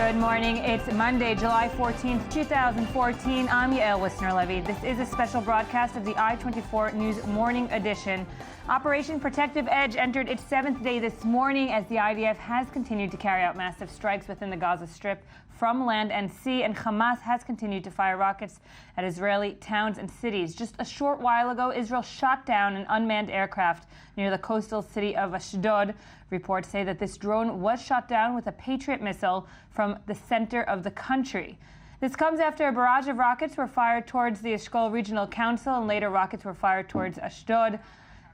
Good morning. It's Monday, July 14th, 2014. I'm Yael Wissner-Levy. This is a special broadcast of the i24 News Morning Edition. Operation Protective Edge entered its 7th day this morning as the IDF has continued to carry out massive strikes within the Gaza Strip from land and sea, and Hamas has continued to fire rockets at Israeli towns and cities. Just a short while ago, Israel shot down an unmanned aircraft near the coastal city of Ashdod. Reports say that this drone was shot down with a Patriot missile from the center of the country. This comes after a barrage of rockets were fired towards the Eshkol Regional Council, and later rockets were fired towards Ashdod.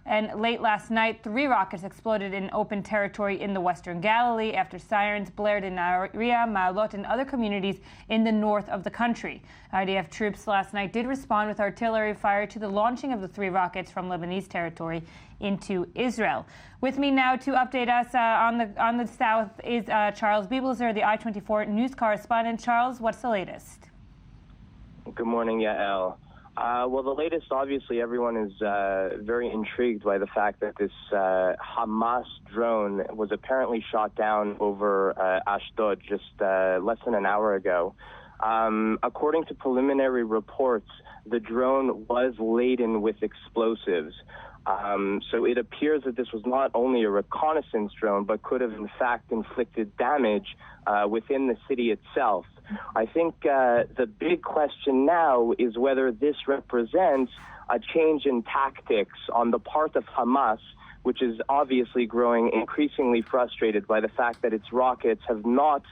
And late last night, 3 rockets exploded in open territory in the Western Galilee after sirens blared in Nahariya, Ma'alot, and other communities in the north of the country. IDF troops last night did respond with artillery fire to the launching of the 3 rockets from Lebanese territory into Israel. With me now to update us on the south is Charles Biebelzer, the i24 news correspondent. Charles, what's the latest? Good morning, Yael. Well, the latest, obviously, everyone is very intrigued by the fact that this Hamas drone was apparently shot down over Ashdod just less than an hour ago. According to preliminary reports, the drone was laden with explosives. So it appears that this was not only a reconnaissance drone, but could have, in fact, inflicted damage within the city itself. I think the big question now is whether this represents a change in tactics on the part of Hamas, which is obviously growing increasingly frustrated by the fact that its rockets have not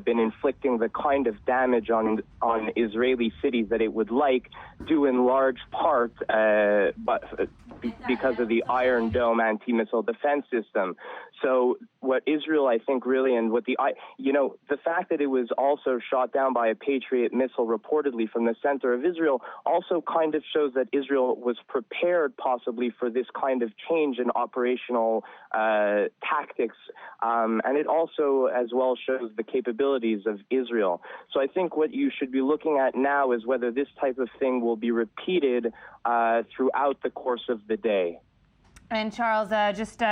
been inflicting the kind of damage on Israeli cities that it would like, due in large part because of the Iron Dome anti-missile defense system. So what Israel, I think, really, and what the fact that it was also shot down by a Patriot missile reportedly from the center of Israel also kind of shows that Israel was prepared possibly for this kind of change in operational tactics. And it also as well shows the capabilities of Israel. So I think what you should be looking at now is whether this type of thing will be repeated throughout the course of the day. And Charles,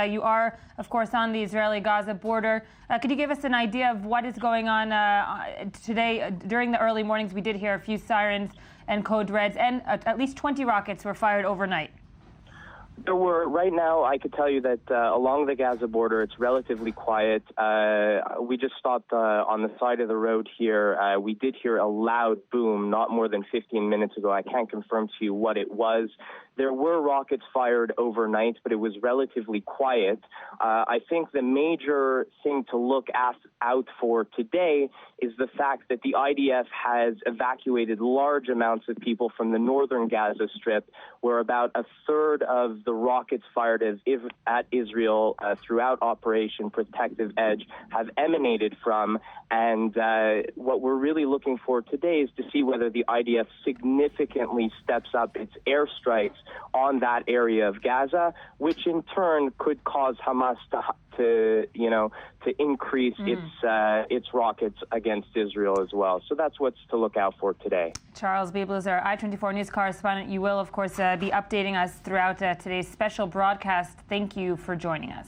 you are, of course, on the Israeli-Gaza border. Could you give us an idea of what is going on today? During the early mornings, we did hear a few sirens and code reds, and at least 20 rockets were fired overnight. There were, right now, I could tell you that along the Gaza border, it's relatively quiet. We just stopped on the side of the road here. We did hear a loud boom not more than 15 minutes ago. I can't confirm to you what it was. There were rockets fired overnight, but it was relatively quiet. I think the major thing to look out for today is the fact that the IDF has evacuated large amounts of people from the northern Gaza Strip, where about a third of the rockets fired at Israel throughout Operation Protective Edge have emanated from. And what we're really looking for today is to see whether the IDF significantly steps up its airstrikes on that area of Gaza, which in turn could cause Hamas to increase its rockets against Israel as well. So that's what's to look out for today. Charles Biebelzer, i24 news correspondent. You will, of course, be updating us throughout today's special broadcast. Thank you for joining us.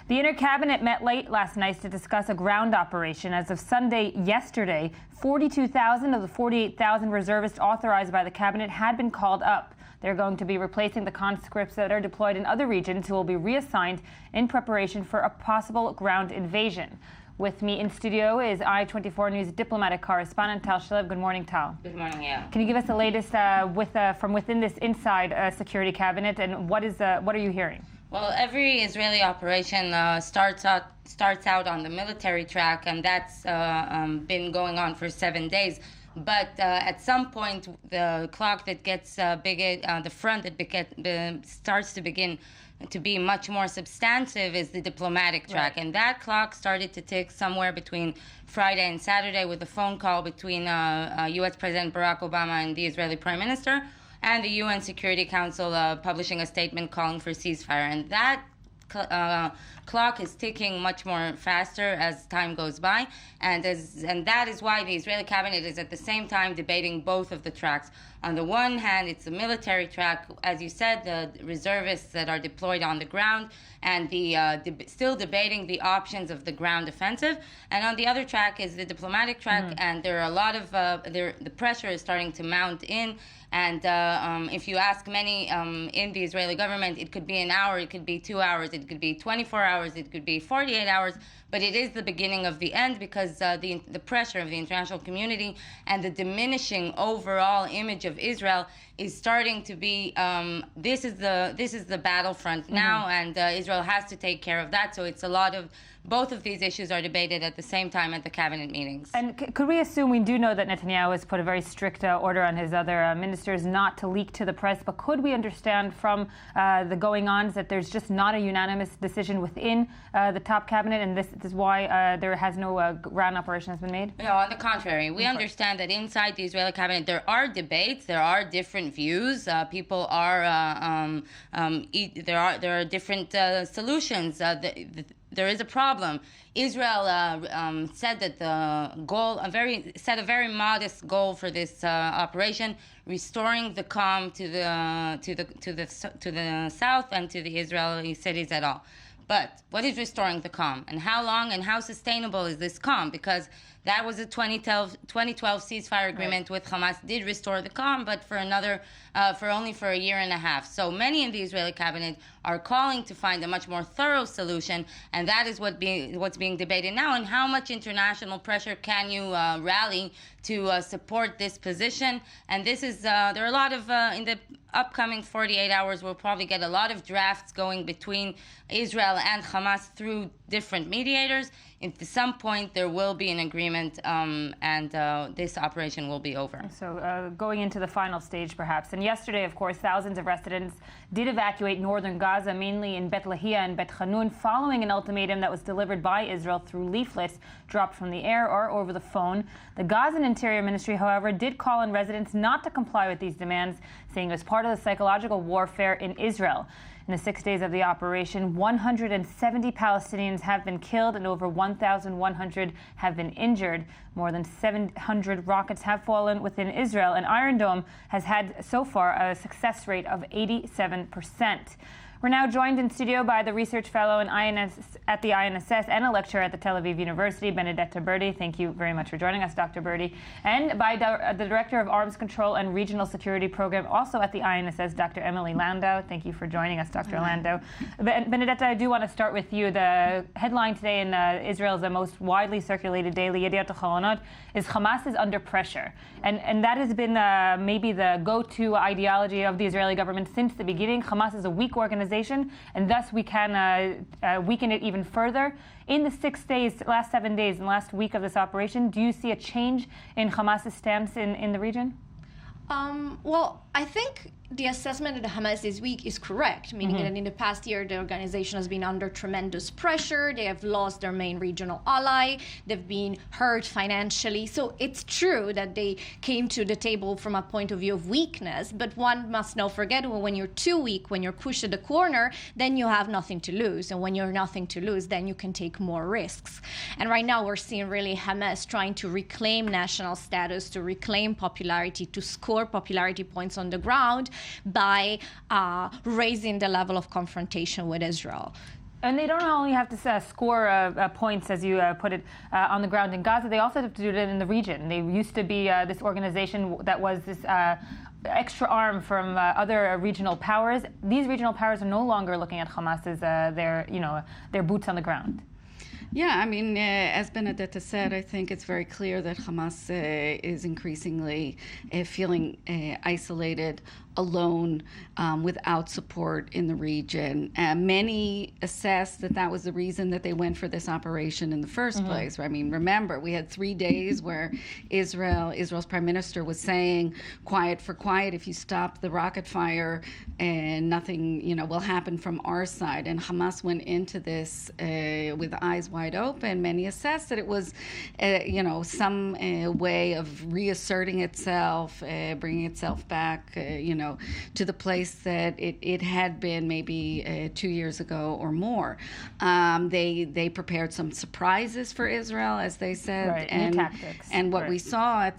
The Inner Cabinet met late last night to discuss a ground operation. As of Sunday yesterday, 42,000 of the 48,000 reservists authorized by the Cabinet had been called up. They're going to be replacing the conscripts that are deployed in other regions who will be reassigned in preparation for a possible ground invasion. With me in studio is i24 News diplomatic correspondent Tal Shalev. Good morning, Tal. Good morning, yeah. Can you give us the latest from within this inside security cabinet, and what are you hearing? Well, every Israeli operation starts out on the military track, and that's been going on for 7 days. But at some point, the clock that gets the front that starts to begin to be much more substantive is the diplomatic track. Right. And that clock started to tick somewhere between Friday and Saturday with a phone call between U.S. President Barack Obama and the Israeli Prime Minister, and the UN Security Council publishing a statement calling for ceasefire. And that clock is ticking much more faster as time goes by, and that is why the Israeli cabinet is at the same time debating both of the tracks. On the one hand, it's a military track, as you said, the reservists that are deployed on the ground, and still debating the options of the ground offensive. And on the other track is the diplomatic track, and there are a lot of the pressure is starting to mount in. And if you ask many in the Israeli government, it could be an hour, it could be 2 hours, it could be 24 hours, it could be 48 hours, but it is the beginning of the end, because the pressure of the international community and the diminishing overall image of Israel is starting to be this is the battlefront now, and Israel has to take care of that. So it's a lot of both of these issues are debated at the same time at the cabinet meetings. And could we assume, we do know that Netanyahu has put a very strict order on his other ministers not to leak to the press, but could we understand from the going-ons that there's just not a unanimous decision within the top cabinet, and this is why there has no ground operation has been made? No, on the contrary. We understand that inside the Israeli cabinet there are debates, there are different views, people are, there are different solutions. There is a problem. Israel said that the goal, set a very modest goal for this operation, restoring the calm to the south and to the Israeli cities at all. But what is restoring the calm, and how long and how sustainable is this calm? Because that was a 2012 ceasefire agreement with Hamas, did restore the calm, but for only a year and a half. So many in the Israeli cabinet are calling to find a much more thorough solution, and that is what's being debated now. And how much international pressure can you rally to support this position? And this is there are a lot of in the upcoming 48 hours, we'll probably get a lot of drafts going between Israel and Hamas through different mediators. At some point, there will be an agreement, and this operation will be over. So going into the final stage, perhaps. And yesterday, of course, thousands of residents did evacuate northern Gaza, mainly in Bet Lahia and Bet Hanun, following an ultimatum that was delivered by Israel through leaflets dropped from the air or over the phone. The Gazan Interior Ministry, however, did call on residents not to comply with these demands, saying it was part of the psychological warfare in Israel. In the 6 days of the operation, 170 Palestinians have been killed and over 1,100 have been injured. More than 700 rockets have fallen within Israel, and Iron Dome has had so far a success rate of 87%. We're now joined in studio by the research fellow at the INSS and a lecturer at the Tel Aviv University, Benedetta Bertie. Thank you very much for joining us, Dr. Bertie. And by the Director of Arms Control and Regional Security Program, also at the INSS, Dr. Emily Landau. Thank you for joining us, Dr. Landau. Benedetta, I do want to start with you. The headline today in Israel's most widely circulated daily, Yediot Ahronot, is Hamas is under pressure. And that has been maybe the go-to ideology of the Israeli government since the beginning. Hamas is a weak organization, and thus we can weaken it even further. In the last 7 days, and last week of this operation, do you see a change in Hamas's stance in the region? Well, I think the assessment that Hamas is weak is correct, meaning that in the past year, the organization has been under tremendous pressure. They have lost their main regional ally. They've been hurt financially. So it's true that they came to the table from a point of view of weakness, but one must not forget when you're too weak, when you're pushed to the corner, then you have nothing to lose. And when you're nothing to lose, then you can take more risks. And right now we're seeing really Hamas trying to reclaim national status, to reclaim popularity, to score popularity points on the ground by raising the level of confrontation with Israel. And they don't only have to score points, as you put it, on the ground in Gaza. They also have to do it in the region. They used to be this organization that was this extra arm from other regional powers. These regional powers are no longer looking at Hamas as their boots on the ground. Yeah, I mean, as Benedetta said, I think it's very clear that Hamas is increasingly feeling isolated, alone, without support in the region. Many assess that was the reason that they went for this operation in the first place. I mean, remember, we had 3 days where Israel's prime minister was saying, quiet for quiet, if you stop the rocket fire, and nothing, will happen from our side. And Hamas went into this with eyes wide open. Many assess that it was, some way of reasserting itself, bringing itself back, to the place that it had been maybe 2 years ago or more. They prepared some surprises for Israel, as they said, Right, new tactics. And what Right. we saw at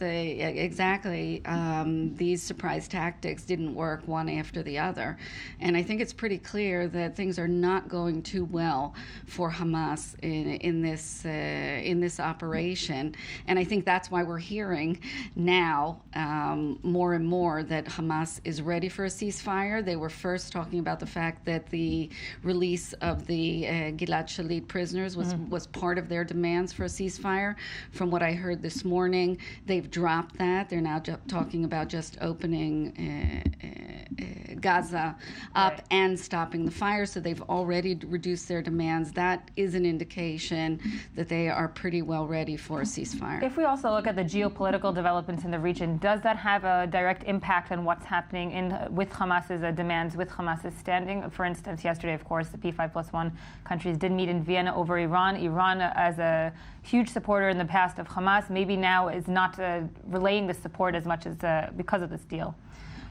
these surprise tactics didn't work one after the other, and I think it's pretty clear that things are not going too well for Hamas in this operation, and I think that's why we're hearing now more and more that Hamas is ready for a ceasefire. They were first talking about the fact that the release of the Gilad Shalit prisoners was part of their demands for a ceasefire. From what I heard this morning, they've dropped that. They're now talking about just opening Gaza up Right. and stopping the fire, so they've already reduced their demands. That is an indication that they are pretty well ready for a ceasefire. If we also look at the geopolitical developments in the region, does that have a direct impact on what's happening with Hamas's demands, with Hamas's standing? For instance, yesterday, of course, the P5+1 countries did meet in Vienna over Iran. Iran, as a huge supporter in the past of Hamas, maybe now is not relaying the support as much as because of this deal.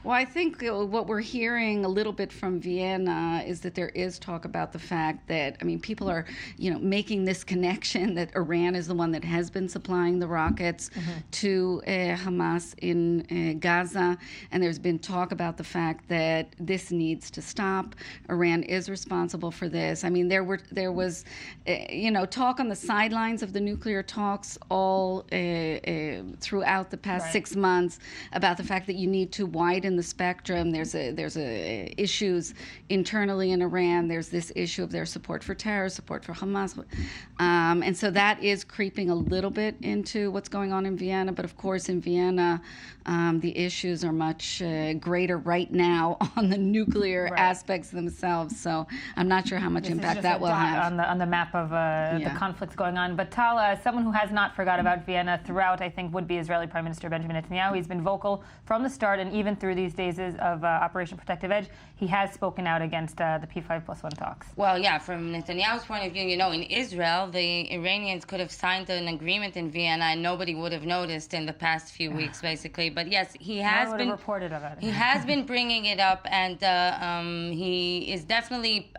Well, I think what we're hearing a little bit from Vienna is that there is talk about the fact that, people are, making this connection that Iran is the one that has been supplying the rockets to Hamas in Gaza, and there's been talk about the fact that this needs to stop. Iran is responsible for this. There was, talk on the sidelines of the nuclear talks all throughout the past 6 months about the fact that you need to widen the spectrum. There's issues internally in Iran. There's this issue of their support for terror, support for Hamas, and so that is creeping a little bit into what's going on in Vienna. But of course, in Vienna, the issues are much greater right now on the nuclear aspects themselves. So I'm not sure how much impact that will have on the map of the conflicts going on. But Paula, as someone who has not forgot about Vienna throughout, I think, would be Israeli Prime Minister Benjamin Netanyahu. He's been vocal from the start, and even through these days of Operation Protective Edge, he has spoken out against the P5+1 talks. Well, yeah, from Netanyahu's point of view, in Israel, the Iranians could have signed an agreement in Vienna and nobody would have noticed in the past few weeks, basically. But yes, he has been reported about it. He has been bringing it up, and he is definitely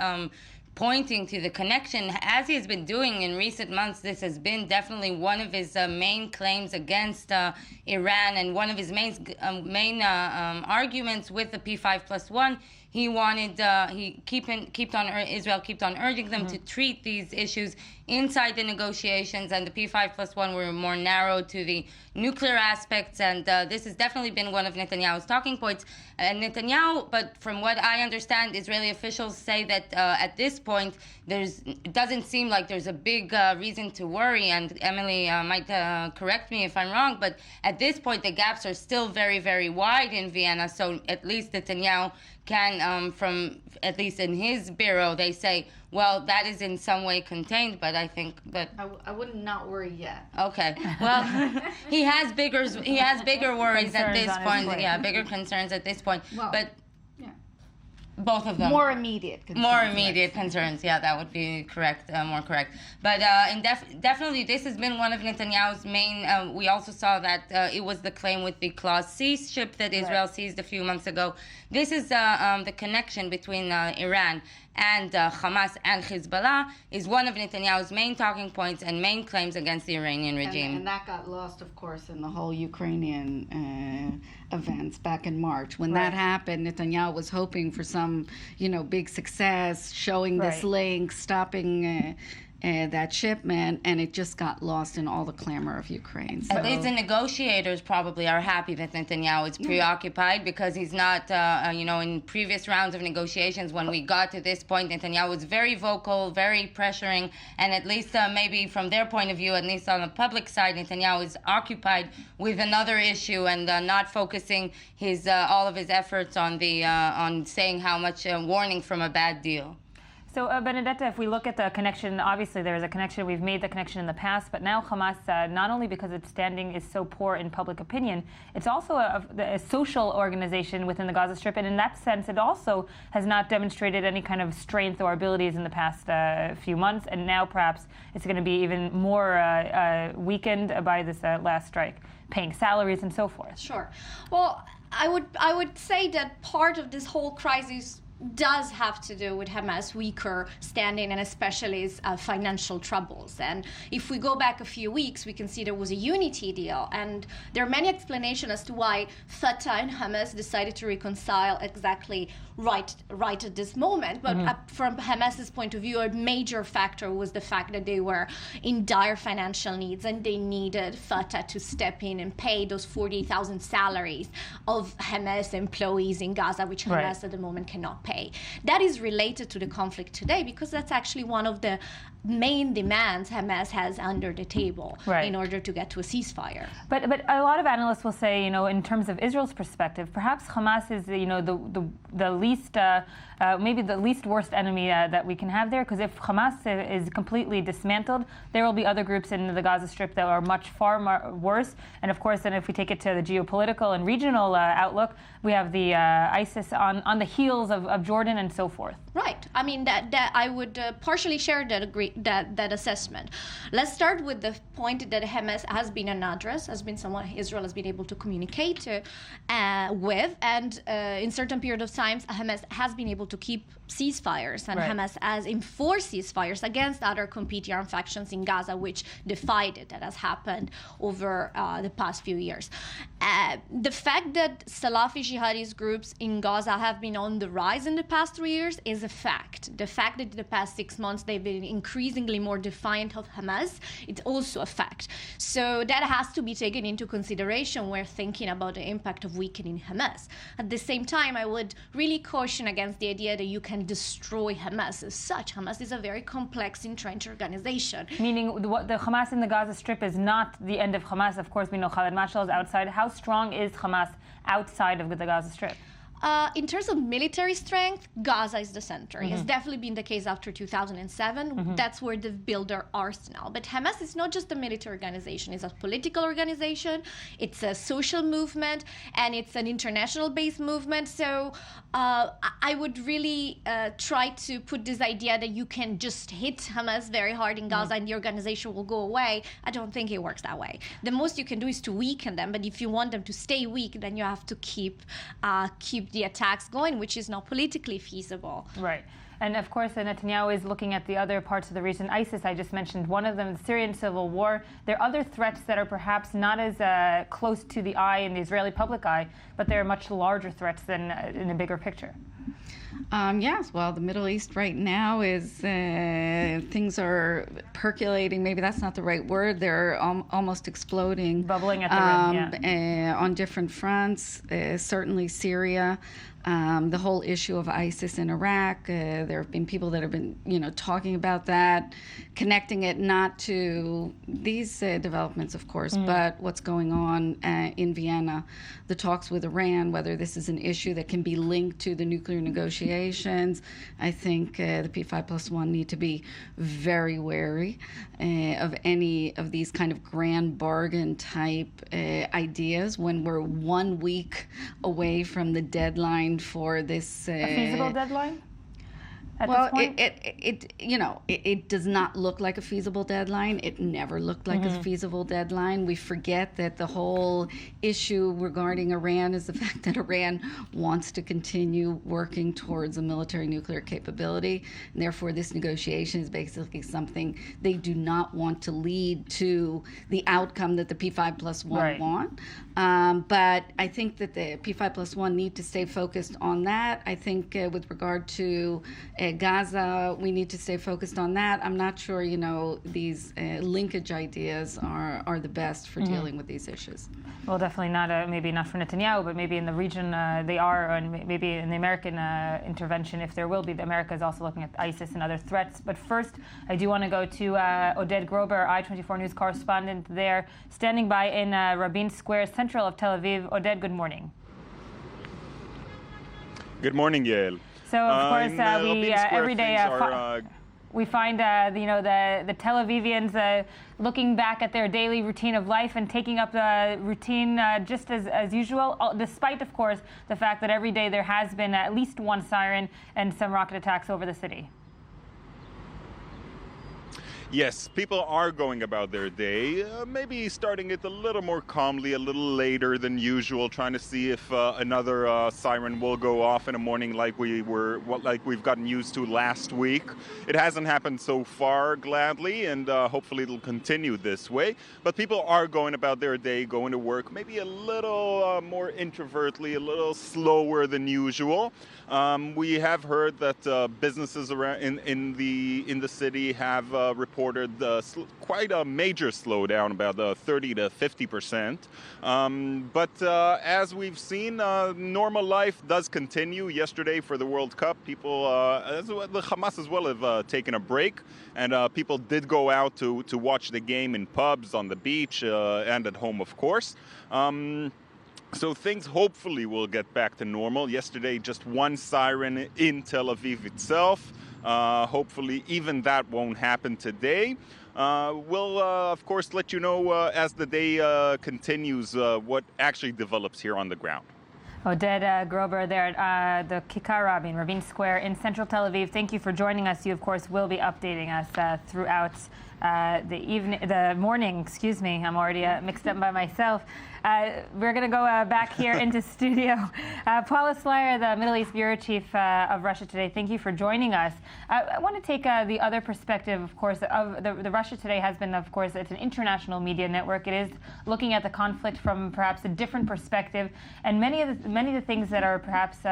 pointing to the connection, as he has been doing in recent months. This has been definitely one of his main claims against Iran, and one of his main arguments with the P5+1. He wanted Israel kept on urging them to treat these issues inside the negotiations, and the P5+1 were more narrow to the nuclear aspects, and this has definitely been one of Netanyahu's talking points. And Netanyahu, but from what I understand, Israeli officials say that at this point, it doesn't seem like there's a big reason to worry, and Emily might correct me if I'm wrong, but at this point, the gaps are still very, very wide in Vienna, so at least Netanyahu can, from at least in his bureau, they say, well, that is in some way contained, but I think that I would not worry yet. Okay, well, he has bigger worries at this point. Yeah, bigger concerns at this point. Well, but both of them. More immediate concerns. More immediate concerns. Yeah, that would be correct. More correct. But definitely, this has been one of Netanyahu's main. We also saw that it was the claim with the Clause C ship that Israel seized a few months ago. This is the connection between Iran and Hamas and Hezbollah is one of Netanyahu's main talking points and main claims against the Iranian regime. And that got lost, of course, in the whole Ukrainian events back in March. When that happened, Netanyahu was hoping for some, big success, showing this link, stopping that shipment, and it just got lost in all the clamor of Ukraine. So. At least the negotiators probably are happy that Netanyahu is preoccupied, because he's not, in previous rounds of negotiations, when we got to this point, Netanyahu was very vocal, very pressuring, and at least maybe from their point of view, at least on the public side, Netanyahu is occupied with another issue and not focusing all of his efforts on on saying how much warning from a bad deal. So, Benedetta, if we look at the connection, obviously there is a connection. We've made the connection in the past, but now Hamas, not only because its standing is so poor in public opinion, it's also a social organization within the Gaza Strip, and in that sense, it also has not demonstrated any kind of strength or abilities in the past few months, and now perhaps it's going to be even more weakened by this last strike, paying salaries and so forth. Sure. Well, I would say that part of this whole crisis does have to do with Hamas' weaker standing and especially its financial troubles. And if we go back a few weeks, we can see there was a unity deal. And there are many explanations as to why Fatah and Hamas decided to reconcile exactly right at this moment. But from Hamas's point of view, a major factor was the fact that they were in dire financial needs and they needed Fatah to step in and pay those 40,000 salaries of Hamas employees in Gaza, which Hamas at the moment cannot pay. That is related to the conflict today because that's actually one of the main demands Hamas has under the table in order to get to a ceasefire. But a lot of analysts will say, in terms of Israel's perspective, perhaps Hamas is the least maybe the least worst enemy that we can have there, because if Hamas is completely dismantled, there will be other groups in the Gaza Strip that are much far worse. And of course, then if we take it to the geopolitical and regional outlook, we have the ISIS on the heels of Jordan and so forth. Right. I mean, that I would partially share that assessment. Let's start with the point that Hamas has been an address, has been someone Israel has been able to communicate with, and in certain period of times, Hamas has been able to keep ceasefires, and Hamas has enforced ceasefires against other competing armed factions in Gaza, which defied it. That has happened over the past few years. The fact that Salafi jihadist groups in Gaza have been on the rise in the past 3 years is a fact. The fact that in the past 6 months they've been increasingly more defiant of Hamas, it's also a fact. So that has to be taken into consideration when thinking about the impact of weakening Hamas. At the same time, I would really caution against the idea that you can destroy Hamas as such. Hamas is a very complex, entrenched organization. Meaning the Hamas in the Gaza Strip is not the end of Hamas. Of course, we know Khaled Mashal is outside. How strong is Hamas outside of the Gaza Strip? In terms of military strength, Gaza is the center. It has definitely been the case after 2007. That's where they've built their arsenal. But Hamas is not just a military organization. It's a political organization. It's a social movement. And it's an international-based movement. So I would really try to put this idea that you can just hit Hamas very hard in Gaza and the organization will go away. I don't think it works that way. The most you can do is to weaken them. But if you want them to stay weak, then you have to keep the attacks going, which is not politically feasible. Right. And of course, Netanyahu is looking at the other parts of the region. ISIS, I just mentioned one of them, the Syrian civil war. There are other threats that are perhaps not as close to the eye in the Israeli public eye, but they're much larger threats than in a bigger picture. Yes, well, the Middle East right now is, things are percolating. Maybe that's not the right word. They're almost exploding. Bubbling at the rim, on different fronts, certainly Syria. The whole issue of ISIS in Iraq, there have been people that have been, talking about that, connecting it not to these developments, of course, but what's going on in Vienna, the talks with Iran, whether this is an issue that can be linked to the nuclear negotiations. I think the P5+1 need to be very wary of any of these kind of grand bargain type ideas when we're 1 week away from the deadline for this a feasible deadline? Well, it does not look like a feasible deadline. It never looked like a feasible deadline. We forget that the whole issue regarding Iran is the fact that Iran wants to continue working towards a military nuclear capability. And therefore, this negotiation is basically something they do not want to lead to the outcome that the P5+1 want. But I think that the P5+1 need to stay focused on that. I think with regard to Gaza, we need to stay focused on that. I'm not sure, these linkage ideas are the best for dealing with these issues. Well, definitely not, maybe not for Netanyahu, but maybe in the region they are, and maybe in the American intervention, if there will be. America is also looking at ISIS and other threats. But first, I do want to go to Oded Grober, i24 News correspondent there, standing by in Rabin Square, central of Tel Aviv. Oded, good morning. Good morning, Yael. So, of course, we every day we find the Tel Avivians looking back at their daily routine of life and taking up the routine just as usual, despite, of course, the fact that every day there has been at least one siren and some rocket attacks over the city. Yes, people are going about their day, maybe starting it a little more calmly, a little later than usual, trying to see if another siren will go off in the morning like we've gotten used to last week. It hasn't happened so far, gladly, and hopefully it'll continue this way. But people are going about their day, going to work, maybe a little more introvertly, a little slower than usual. We have heard that businesses around in the city have reported quite a major slowdown, about 30 to 50%. But as we've seen, normal life does continue. Yesterday for the World Cup, people, the Hamas as well, have taken a break, and people did go out to watch the game in pubs, on the beach, and at home, of course. So things hopefully will get back to normal. Yesterday, just one siren in Tel Aviv itself. Hopefully even that won't happen today. We'll, of course, let you know as the day continues what actually develops here on the ground. Oded Grober there at the Kikar Rabin Square in central Tel Aviv. Thank you for joining us. You, of course, will be updating us throughout the morning. Excuse me, I'm already mixed up by myself. We're going to go back here into studio. Paula Slier, the Middle East Bureau Chief of Russia Today, thank you for joining us. I want to take the other perspective, of course, of the Russia Today has been, of course, it's an international media network. It is looking at the conflict from perhaps a different perspective. And many of the things that are perhaps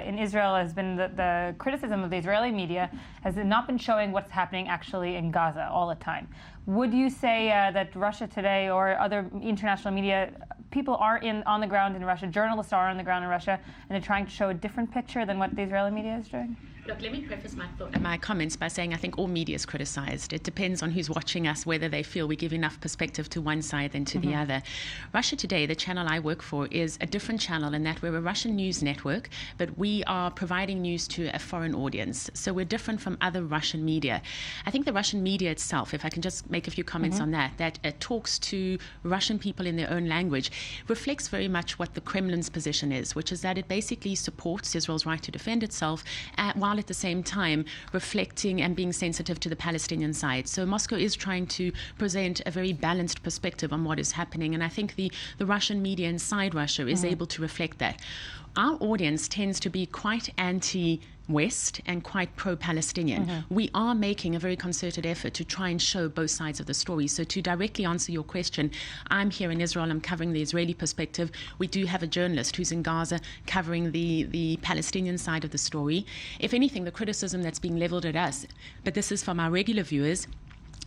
in Israel has been the criticism of the Israeli media has not been showing what's happening actually in Gaza all the time. Would you say that Russia Today or other international media, people are on the ground in Russia, journalists are on the ground in Russia, and they're trying to show a different picture than what the Israeli media is doing? Look, let me preface my comments by saying I think all media is criticized. It depends on who's watching us, whether they feel we give enough perspective to one side than to the other. Russia Today, the channel I work for, is a different channel in that we're a Russian news network, but we are providing news to a foreign audience. So we're different from other Russian media. I think the Russian media itself, if I can just make a few comments on that talks to Russian people in their own language, reflects very much what the Kremlin's position is, which is that it basically supports Israel's right to defend itself while at the same time reflecting and being sensitive to the Palestinian side. So Moscow is trying to present a very balanced perspective on what is happening, and I think the Russian media inside Russia is able to reflect that. Our audience tends to be quite anti-West and quite pro-Palestinian. We are making a very concerted effort to try and show both sides of the story. So to directly answer your question, I'm here in Israel, I'm covering the Israeli perspective. We do have a journalist who's in Gaza covering the Palestinian side of the story. If anything, the criticism that's being leveled at us, but this is from our regular viewers,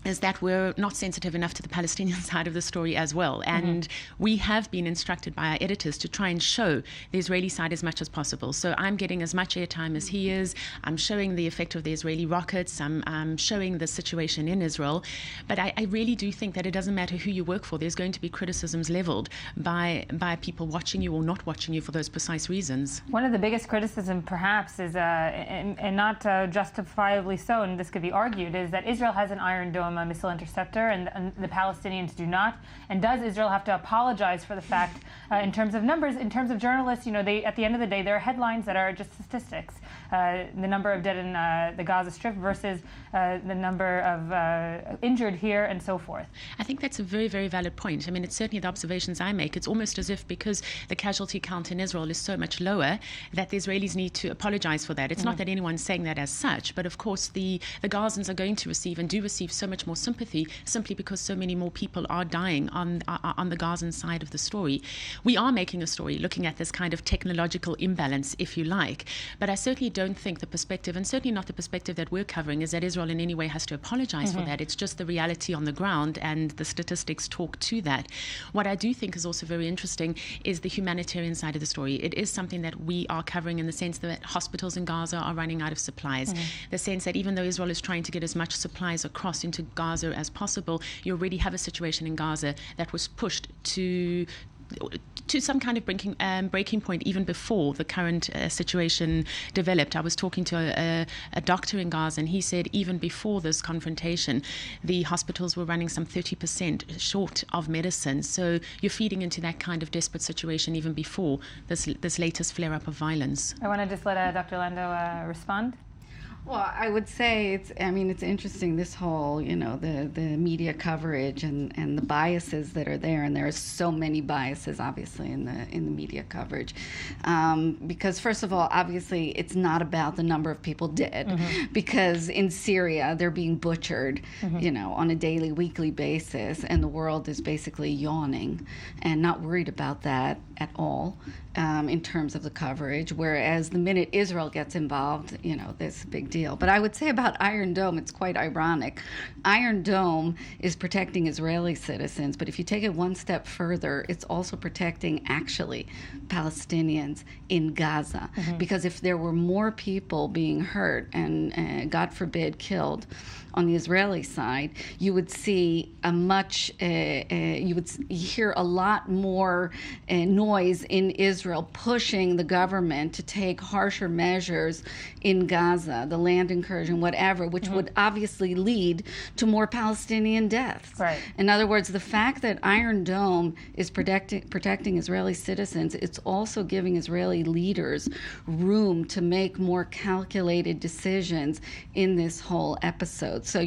is that we're not sensitive enough to the Palestinian side of the story as well. And we have been instructed by our editors to try and show the Israeli side as much as possible. So I'm getting as much airtime as he is. I'm showing the effect of the Israeli rockets. I'm showing the situation in Israel. But I really do think that it doesn't matter who you work for. There's going to be criticisms leveled by people watching you or not watching you for those precise reasons. One of the biggest criticism, perhaps, is, and not justifiably so, and this could be argued, is that Israel has an Iron Dome missile interceptor and the Palestinians do not. And does Israel have to apologize for the fact, in terms of numbers, in terms of journalists, they, at the end of the day, there are headlines that are just statistics. The number of dead in the Gaza Strip versus the number of injured here and so forth. I think that's a very, very valid point. I mean, it's certainly the observations I make. It's almost as if because the casualty count in Israel is so much lower that the Israelis need to apologize for that. It's not that anyone's saying that as such, but of course the Gazans are going to receive and do receive so much more sympathy simply because so many more people are dying on the Gazan side of the story. We are making a story looking at this kind of technological imbalance, if you like, but I certainly don't think the perspective, and certainly not the perspective that we're covering, is that Israel in any way has to apologize for that. It's just the reality on the ground, and the statistics talk to that. What I do think is also very interesting is the humanitarian side of the story. It is something that we are covering in the sense that hospitals in Gaza are running out of supplies. The sense that even though Israel is trying to get as much supplies across into Gaza as possible, you already have a situation in Gaza that was pushed to some kind of breaking point even before the current situation developed. I was talking to a doctor in Gaza, and he said even before this confrontation, the hospitals were running some 30% short of medicine. So you're feeding into that kind of desperate situation even before this latest flare-up of violence. I want to just let Dr. Landau respond. Well, I would say it's interesting, this whole, the media coverage and the biases that are there, and there are so many biases, obviously, in the media coverage. Because, first of all, obviously, it's not about the number of people dead, because in Syria, they're being butchered, on a daily, weekly basis, and the world is basically yawning and not worried about that at all. In terms of the coverage, whereas the minute Israel gets involved, there's a big deal. But I would say about Iron Dome, it's quite ironic. Iron Dome is protecting Israeli citizens, but if you take it one step further, it's also protecting, actually, Palestinians in Gaza. Because if there were more people being hurt and, God forbid, killed on the Israeli side, you would see you would hear a lot more noise in Israel pushing the government to take harsher measures in Gaza, the land incursion, whatever, which would obviously lead to more Palestinian deaths. Right. In other words, the fact that Iron Dome is protecting Israeli citizens, it's also giving Israeli leaders room to make more calculated decisions in this whole episode. So,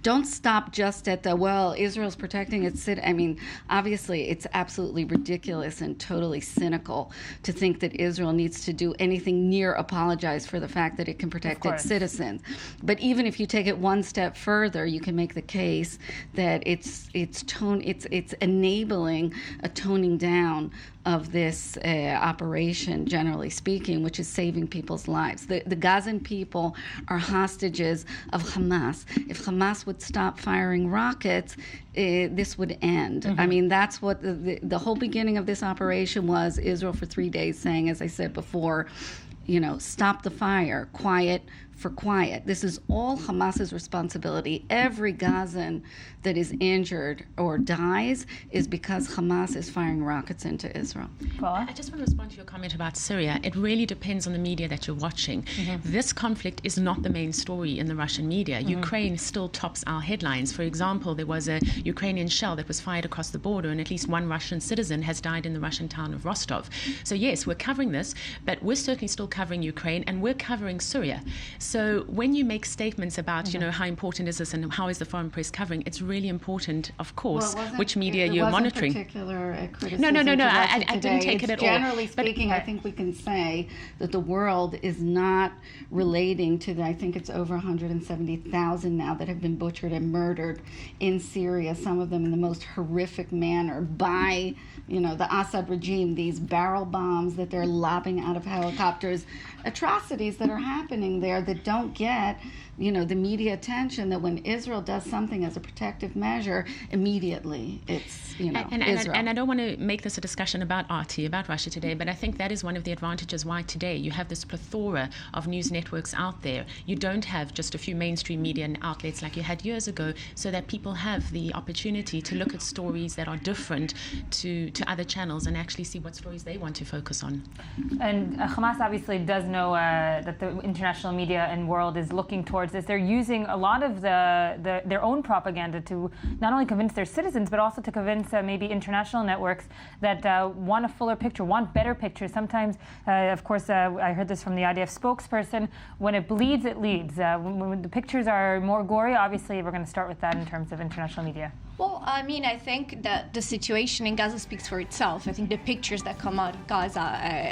don't stop just at Israel's protecting its citizens. Obviously, it's absolutely ridiculous and totally cynical to think that Israel needs to do anything near apologize for the fact that it can protect its citizens. But even if you take it one step further, you can make the case that it's enabling a toning down of this operation, generally speaking, which is saving people's lives. The Gazan people are hostages of Hamas. If Hamas would stop firing rockets, this would end. That's what the whole beginning of this operation was. Israel for 3 days saying, as I said before, stop the fire, quiet for quiet. This is all Hamas's responsibility. Every Gazan that is injured or dies is because Hamas is firing rockets into Israel. Paula? I just want to respond to your comment about Syria. It really depends on the media that you're watching. This conflict is not the main story in the Russian media. Ukraine still tops our headlines. For example, there was a Ukrainian shell that was fired across the border, and at least one Russian citizen has died in the Russian town of Rostov. So yes, we're covering this, but we're certainly still covering Ukraine, and we're covering Syria. So when you make statements about, how important is this and how is the foreign press covering, it's really important, of course, which media you're monitoring. Particular No. I didn't take it at all. Generally speaking, I think we can say that the world is not relating to I think it's over 170,000 now that have been butchered and murdered in Syria, some of them in the most horrific manner by, the Assad regime, these barrel bombs that they're lobbing out of helicopters, atrocities that are happening there that don't get the media attention, that when Israel does something as a protective measure, immediately it's, Israel. And I don't want to make this a discussion about RT, about Russia Today, but I think that is one of the advantages why today you have this plethora of news networks out there. You don't have just a few mainstream media outlets like you had years ago, so that people have the opportunity to look at stories that are different to other channels and actually see what stories they want to focus on. And Hamas obviously does know that the international media and world is looking towards this. They're using a lot of their own propaganda to not only convince their citizens, but also to convince maybe international networks that want a fuller picture, want better pictures. Sometimes, of course, I heard this from the IDF spokesperson, when it bleeds, it leads. When the pictures are more gory, obviously we're going to start with that in terms of international media. Well, I think that the situation in Gaza speaks for itself. I think the pictures that come out of Gaza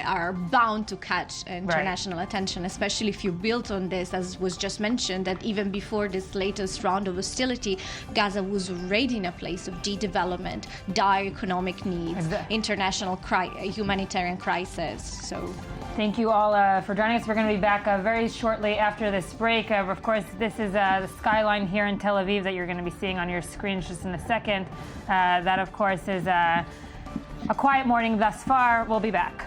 are bound to catch international attention, especially if you build on this, as was just mentioned, that even before this latest round of hostility, Gaza was already in a place of de-development, dire economic needs, international humanitarian crisis. So, thank you all for joining us. We're going to be back very shortly after this break. Of course, this is the skyline here in Tel Aviv that you're going to be seeing on your screens just in a second. That, of course, is a quiet morning thus far. We'll be back.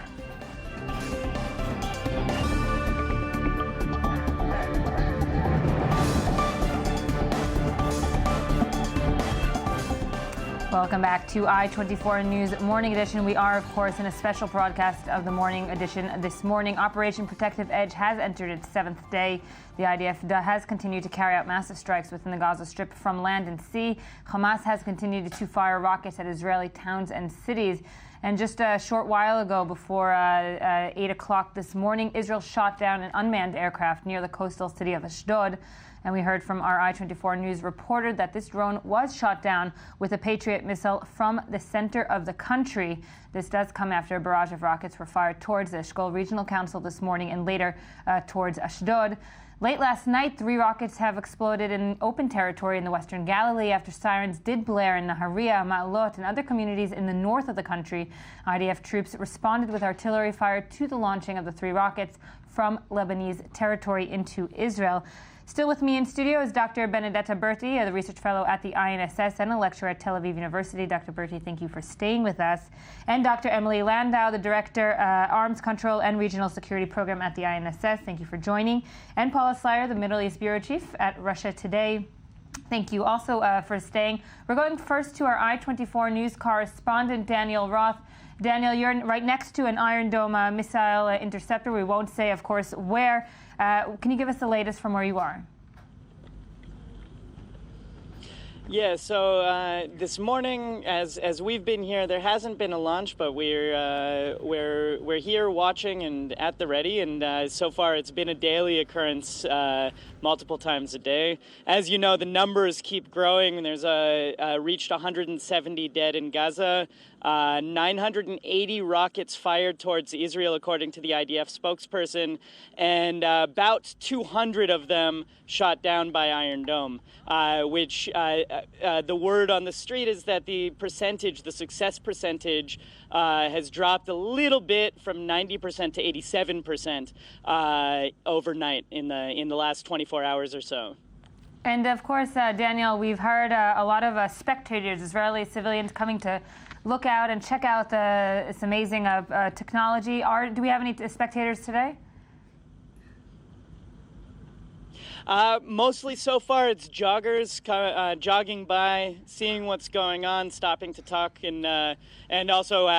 Welcome back to i24 News Morning Edition. We are, of course, in a special broadcast of the Morning Edition this morning. Operation Protective Edge has entered its 7th day. The IDF has continued to carry out massive strikes within the Gaza Strip from land and sea. Hamas has continued to fire rockets at Israeli towns and cities. And just a short while ago, before 8 o'clock this morning, Israel shot down an unmanned aircraft near the coastal city of Ashdod. And we heard from our i24 News reporter that this drone was shot down with a Patriot missile from the center of the country. This does come after a barrage of rockets were fired towards the Eshkol Regional Council this morning and later towards Ashdod. Late last night, 3 rockets have exploded in open territory in the Western Galilee after sirens did blare in Nahariya, Ma'alot, and other communities in the north of the country. IDF troops responded with artillery fire to the launching of the 3 rockets from Lebanese territory into Israel. Still with me in studio is Dr. Benedetta Bertie, the research fellow at the INSS and a lecturer at Tel Aviv University. Dr. Bertie, thank you for staying with us. And Dr. Emily Landau, the director, Arms Control and Regional Security Program at the INSS. Thank you for joining. And Paula Slier, the Middle East Bureau Chief at Russia Today. Thank you also for staying. We're going first to our i24 News correspondent, Daniel Roth. Daniel, you're right next to an Iron Dome missile interceptor. We won't say, of course, where. Can you give us the latest from where you are? Yeah, so this morning, as we've been here, there hasn't been a launch, but we're here watching and at the ready, and so far it's been a daily occurrence, multiple times a day. As you know, the numbers keep growing. There's reached 170 dead in Gaza. 980 rockets fired towards Israel, according to the IDF spokesperson, and about 200 of them shot down by Iron Dome, which the word on the street is that the success percentage has dropped a little bit from 90% to 87% overnight in the last 24 hours or so. And of course, Daniel, we've heard a lot of spectators, Israeli civilians, coming to look out and check out this amazing technology. Do we have any spectators today? Mostly so far it's joggers jogging by, seeing what's going on, stopping to talk, and also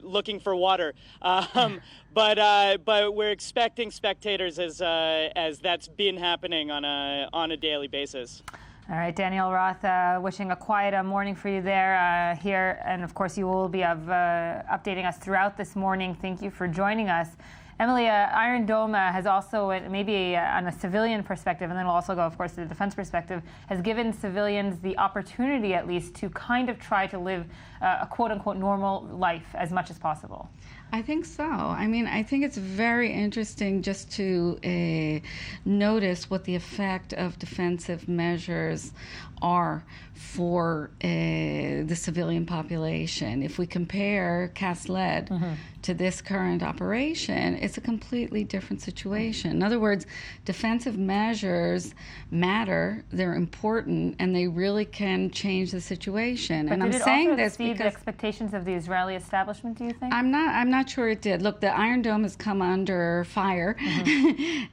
looking for water. But we're expecting spectators as that's been happening on a daily basis. All right, Daniel Roth, wishing a quiet morning for you there here, and of course you will be updating us throughout this morning. Thank you for joining us. Emily, Iron Dome has also, maybe on a civilian perspective, and then we'll also go, of course, to the defense perspective, has given civilians the opportunity, at least, to kind of try to live a quote-unquote normal life as much as possible. I think so. I mean, I think it's very interesting just to notice what the effect of defensive measures are for the civilian population. If we compare Cast Lead to this current operation, it's a completely different situation. In other words, defensive measures matter, they're important, and they really can change the situation. But and I'm saying this because because the expectations of the Israeli establishment, do you think? I'm not sure it did. Look, the Iron Dome has come under fire.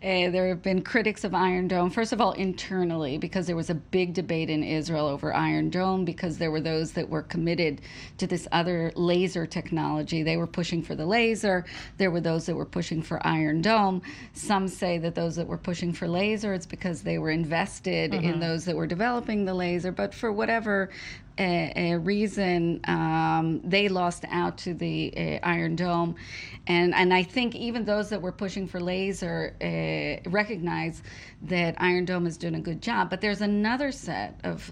There have been critics of Iron Dome, first of all, internally, because there was a big debate in Israel over Iron Dome, because there were those that were committed to this other laser technology. They were pushing for the laser. There were those that were pushing for Iron Dome. Some say that those that were pushing for laser, it's because they were invested in those that were developing the laser. But for whatever a reason, they lost out to the Iron Dome. And I think even those that were pushing for laser recognize that Iron Dome is doing a good job. But there's another set of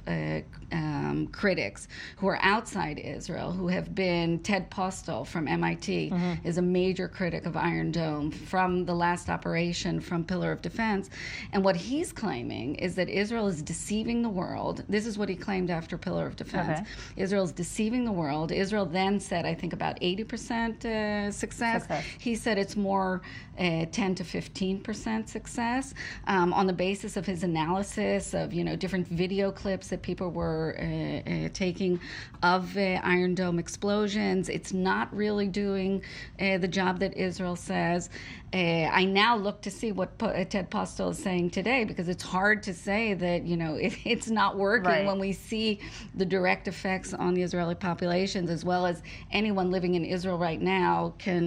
critics who are outside Israel, who have been Ted Postel from MIT is a major critic of Iron Dome from the last operation from Pillar of Defense. And what he's claiming is that Israel is deceiving the world. This is what he claimed after Pillar of Defense. Israel's deceiving the world. Israel then said, I think, about 80% success. He said it's more 10 to 15% success on the basis of his analysis of, different video clips that people were taking of Iron Dome explosions. It's not really doing the job that Israel says. I now look to see what Ted Postel is saying today, because it's hard to say that, it's not working when we see the direct effects on the Israeli populations, as well as anyone living in Israel right now can,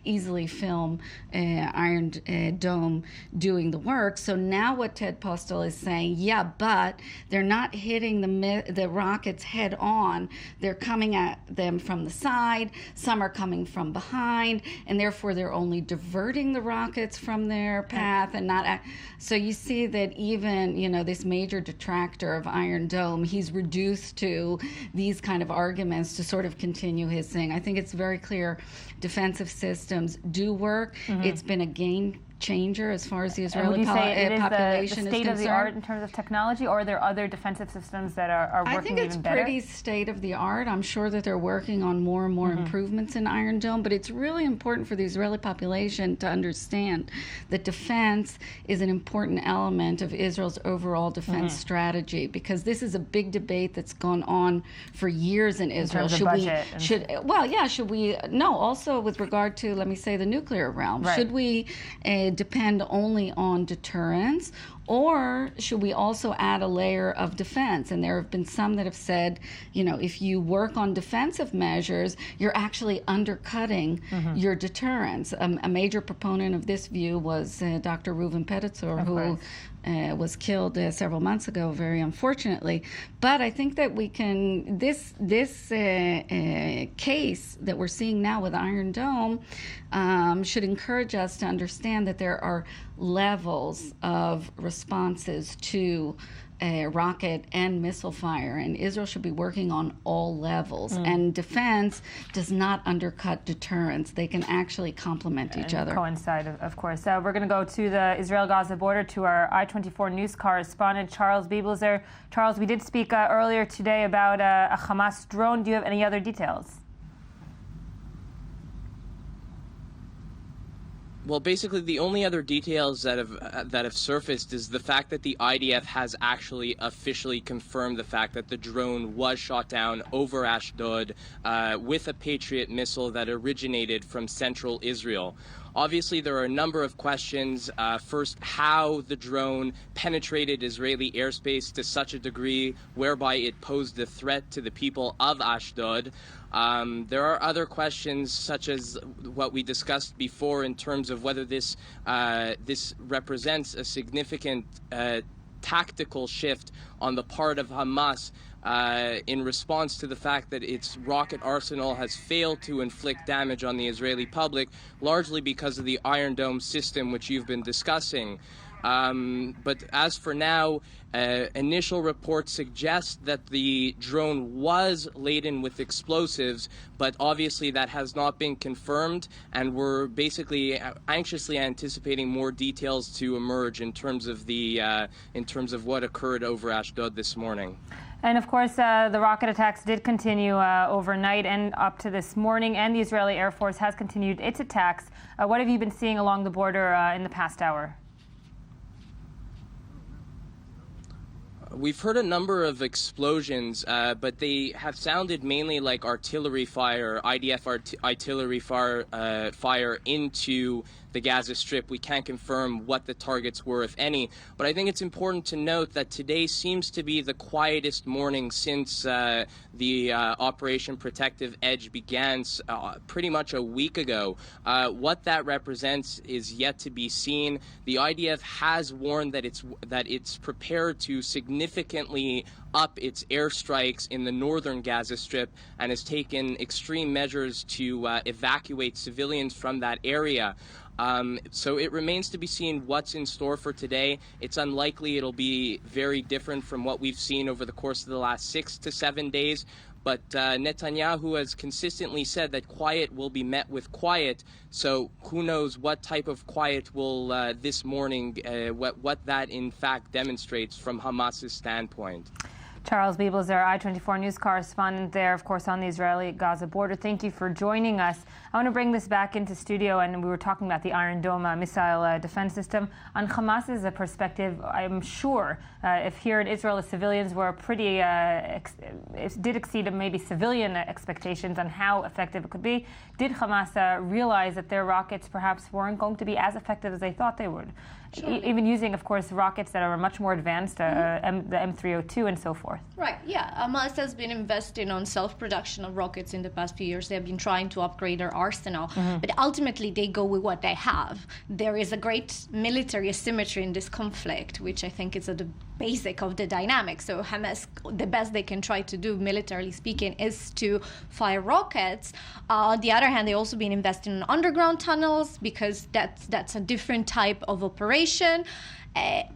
easily film Iron Dome doing the work. So now what Ted Postel is saying, but they're not hitting the rockets head on. They're coming at them from the side. Some are coming from behind, and therefore they're only diverting the rockets from their path and not. So you see that even, this major detractor of Iron Dome, he's reduced to these kind of arguments to sort of continue his thing. I think it's very clear defensive systems do work. It's been a game changer as far as the Israeli population is concerned. The state of the art in terms of technology, or are there other defensive systems that are working even better? I think it's pretty state of the art. I'm sure that they're working on more and more improvements in Iron Dome, but it's really important for the Israeli population to understand that defense is an important element of Israel's overall defense strategy, because this is a big debate that's gone on for years in Israel. Also with regard to, let me say, the nuclear realm. Right. Should we depend only on deterrence, or should we also add a layer of defense? And there have been some that have said, if you work on defensive measures, you're actually undercutting your deterrence. A major proponent of this view was Dr. Reuven Pedatzur, who was killed several months ago, very unfortunately. But I think that we can, this case that we're seeing now with Iron Dome should encourage us to understand that there are levels of responses to rocket and missile fire, and Israel should be working on all levels. And defense does not undercut deterrence. They can actually complement each other. Coincide, of course. We're going to go to the Israel-Gaza border to our I24 news correspondent, Charles Biebelzer. Charles, we did speak earlier today about a Hamas drone. Do you have any other details? Well, basically, the only other details that have surfaced is the fact that the IDF has actually officially confirmed the fact that the drone was shot down over Ashdod with a Patriot missile that originated from central Israel. Obviously, there are a number of questions. First, how the drone penetrated Israeli airspace to such a degree whereby it posed a threat to the people of Ashdod. There are other questions, such as what we discussed before, in terms of whether this represents a significant tactical shift on the part of Hamas in response to the fact that its rocket arsenal has failed to inflict damage on the Israeli public, largely because of the Iron Dome system, which you've been discussing. But as for now, initial reports suggest that the drone was laden with explosives, but obviously that has not been confirmed, and we're basically anxiously anticipating more details to emerge in terms of what occurred over Ashdod this morning. And of course, the rocket attacks did continue overnight and up to this morning, and the Israeli Air Force has continued its attacks. What have you been seeing along the border in the past hour? We've heard a number of explosions, but they have sounded mainly like artillery fire, IDF artillery fire into the Gaza Strip. We can't confirm what the targets were, if any, but I think it's important to note that today seems to be the quietest morning since the Operation Protective Edge began pretty much a week ago. What that represents is yet to be seen. The IDF has warned that it's prepared to significantly up its airstrikes in the northern Gaza Strip and has taken extreme measures to evacuate civilians from that area. So it remains to be seen what's in store for today. It's unlikely it'll be very different from what we've seen over the course of the last 6 to 7 days. But Netanyahu has consistently said that quiet will be met with quiet. So who knows what type of quiet will this morning, what that in fact demonstrates from Hamas's standpoint. Charles Biebelzer, I24 News correspondent there, of course, on the Israeli-Gaza border. Thank you for joining us. I want to bring this back into studio, and we were talking about the Iron Dome missile defense system. On Hamas's perspective, I'm sure if here in Israel the civilians were pretty, it did exceed maybe civilian expectations on how effective it could be. Did Hamas realize that their rockets perhaps weren't going to be as effective as they thought they would? Sure. Even using, of course, rockets that are much more advanced, the M302 and so forth. north. Right, yeah. Hamas has been investing on self-production of rockets in the past few years. They have been trying to upgrade their arsenal, but ultimately they go with what they have. There is a great military asymmetry in this conflict, which I think is at the basic of the dynamic. So Hamas, the best they can try to do, militarily speaking, is to fire rockets. On the other hand, they've also been investing in underground tunnels because that's a different type of operation.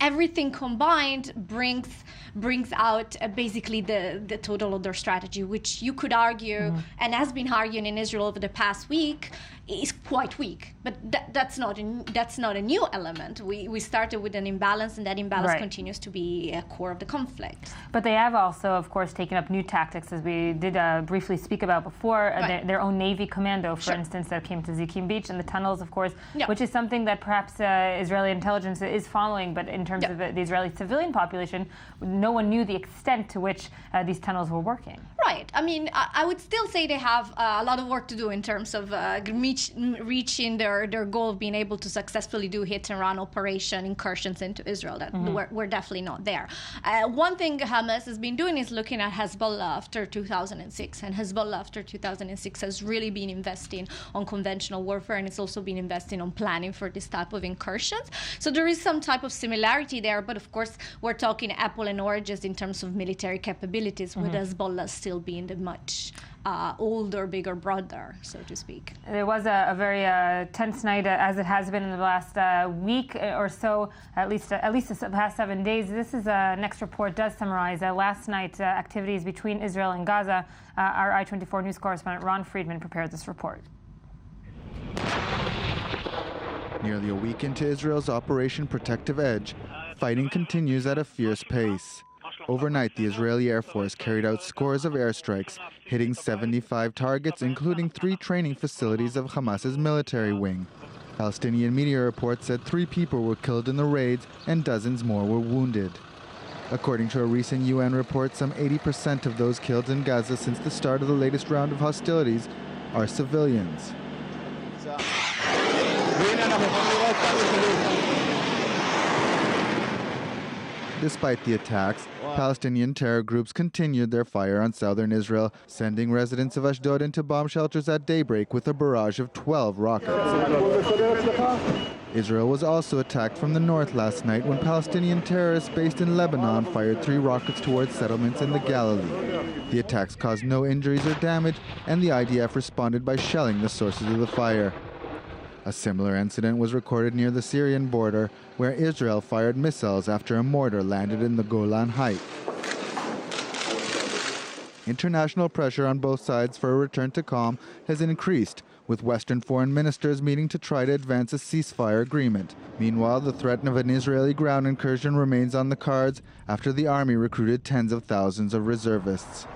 Everything combined brings out basically the total of their strategy, which you could argue and has been argued in Israel over the past week is quite weak. But that's not a new element. We started with an imbalance, and that imbalance continues to be a core of the conflict. But they have also, of course, taken up new tactics, as we did briefly speak about before. Their own Navy commando, for instance, that came to Zikim Beach, and the tunnels, of course, which is something that perhaps Israeli intelligence is following. But in terms of the Israeli civilian population, no one knew the extent to which these tunnels were working. Right. I mean, I would still say they have a lot of work to do in terms of reaching their goal of being able to successfully do hit-and-run operation incursions into Israel. That we're definitely not there. One thing Hamas has been doing is looking at Hezbollah after 2006. And Hezbollah after 2006 has really been investing on conventional warfare, and it's also been investing on planning for this type of incursions. So there is some type of similarity there, but of course we're talking apple and oranges in terms of military capabilities, with Hezbollah still being the much older, bigger brother, so to speak. There was a very tense night, as it has been in the last week or so, at least the past 7 days. This is next report does summarize last night's activities between Israel and Gaza. Our i24 news correspondent Ron Friedman prepared this report. Nearly a week into Israel's Operation Protective Edge, fighting continues at a fierce pace. Overnight, the Israeli Air Force carried out scores of airstrikes, hitting 75 targets, including 3 training facilities of Hamas's military wing. Palestinian media reports said 3 people were killed in the raids and dozens more were wounded. According to a recent UN report, some 80% of those killed in Gaza since the start of the latest round of hostilities are civilians. Despite the attacks, Palestinian terror groups continued their fire on southern Israel, sending residents of Ashdod into bomb shelters at daybreak with a barrage of 12 rockets. Israel was also attacked from the north last night when Palestinian terrorists based in Lebanon fired 3 rockets towards settlements in the Galilee. The attacks caused no injuries or damage, and the IDF responded by shelling the sources of the fire. A similar incident was recorded near the Syrian border, where Israel fired missiles after a mortar landed in the Golan Heights. International pressure on both sides for a return to calm has increased, with Western foreign ministers meeting to try to advance a ceasefire agreement. Meanwhile, the threat of an Israeli ground incursion remains on the cards after the army recruited tens of thousands of reservists.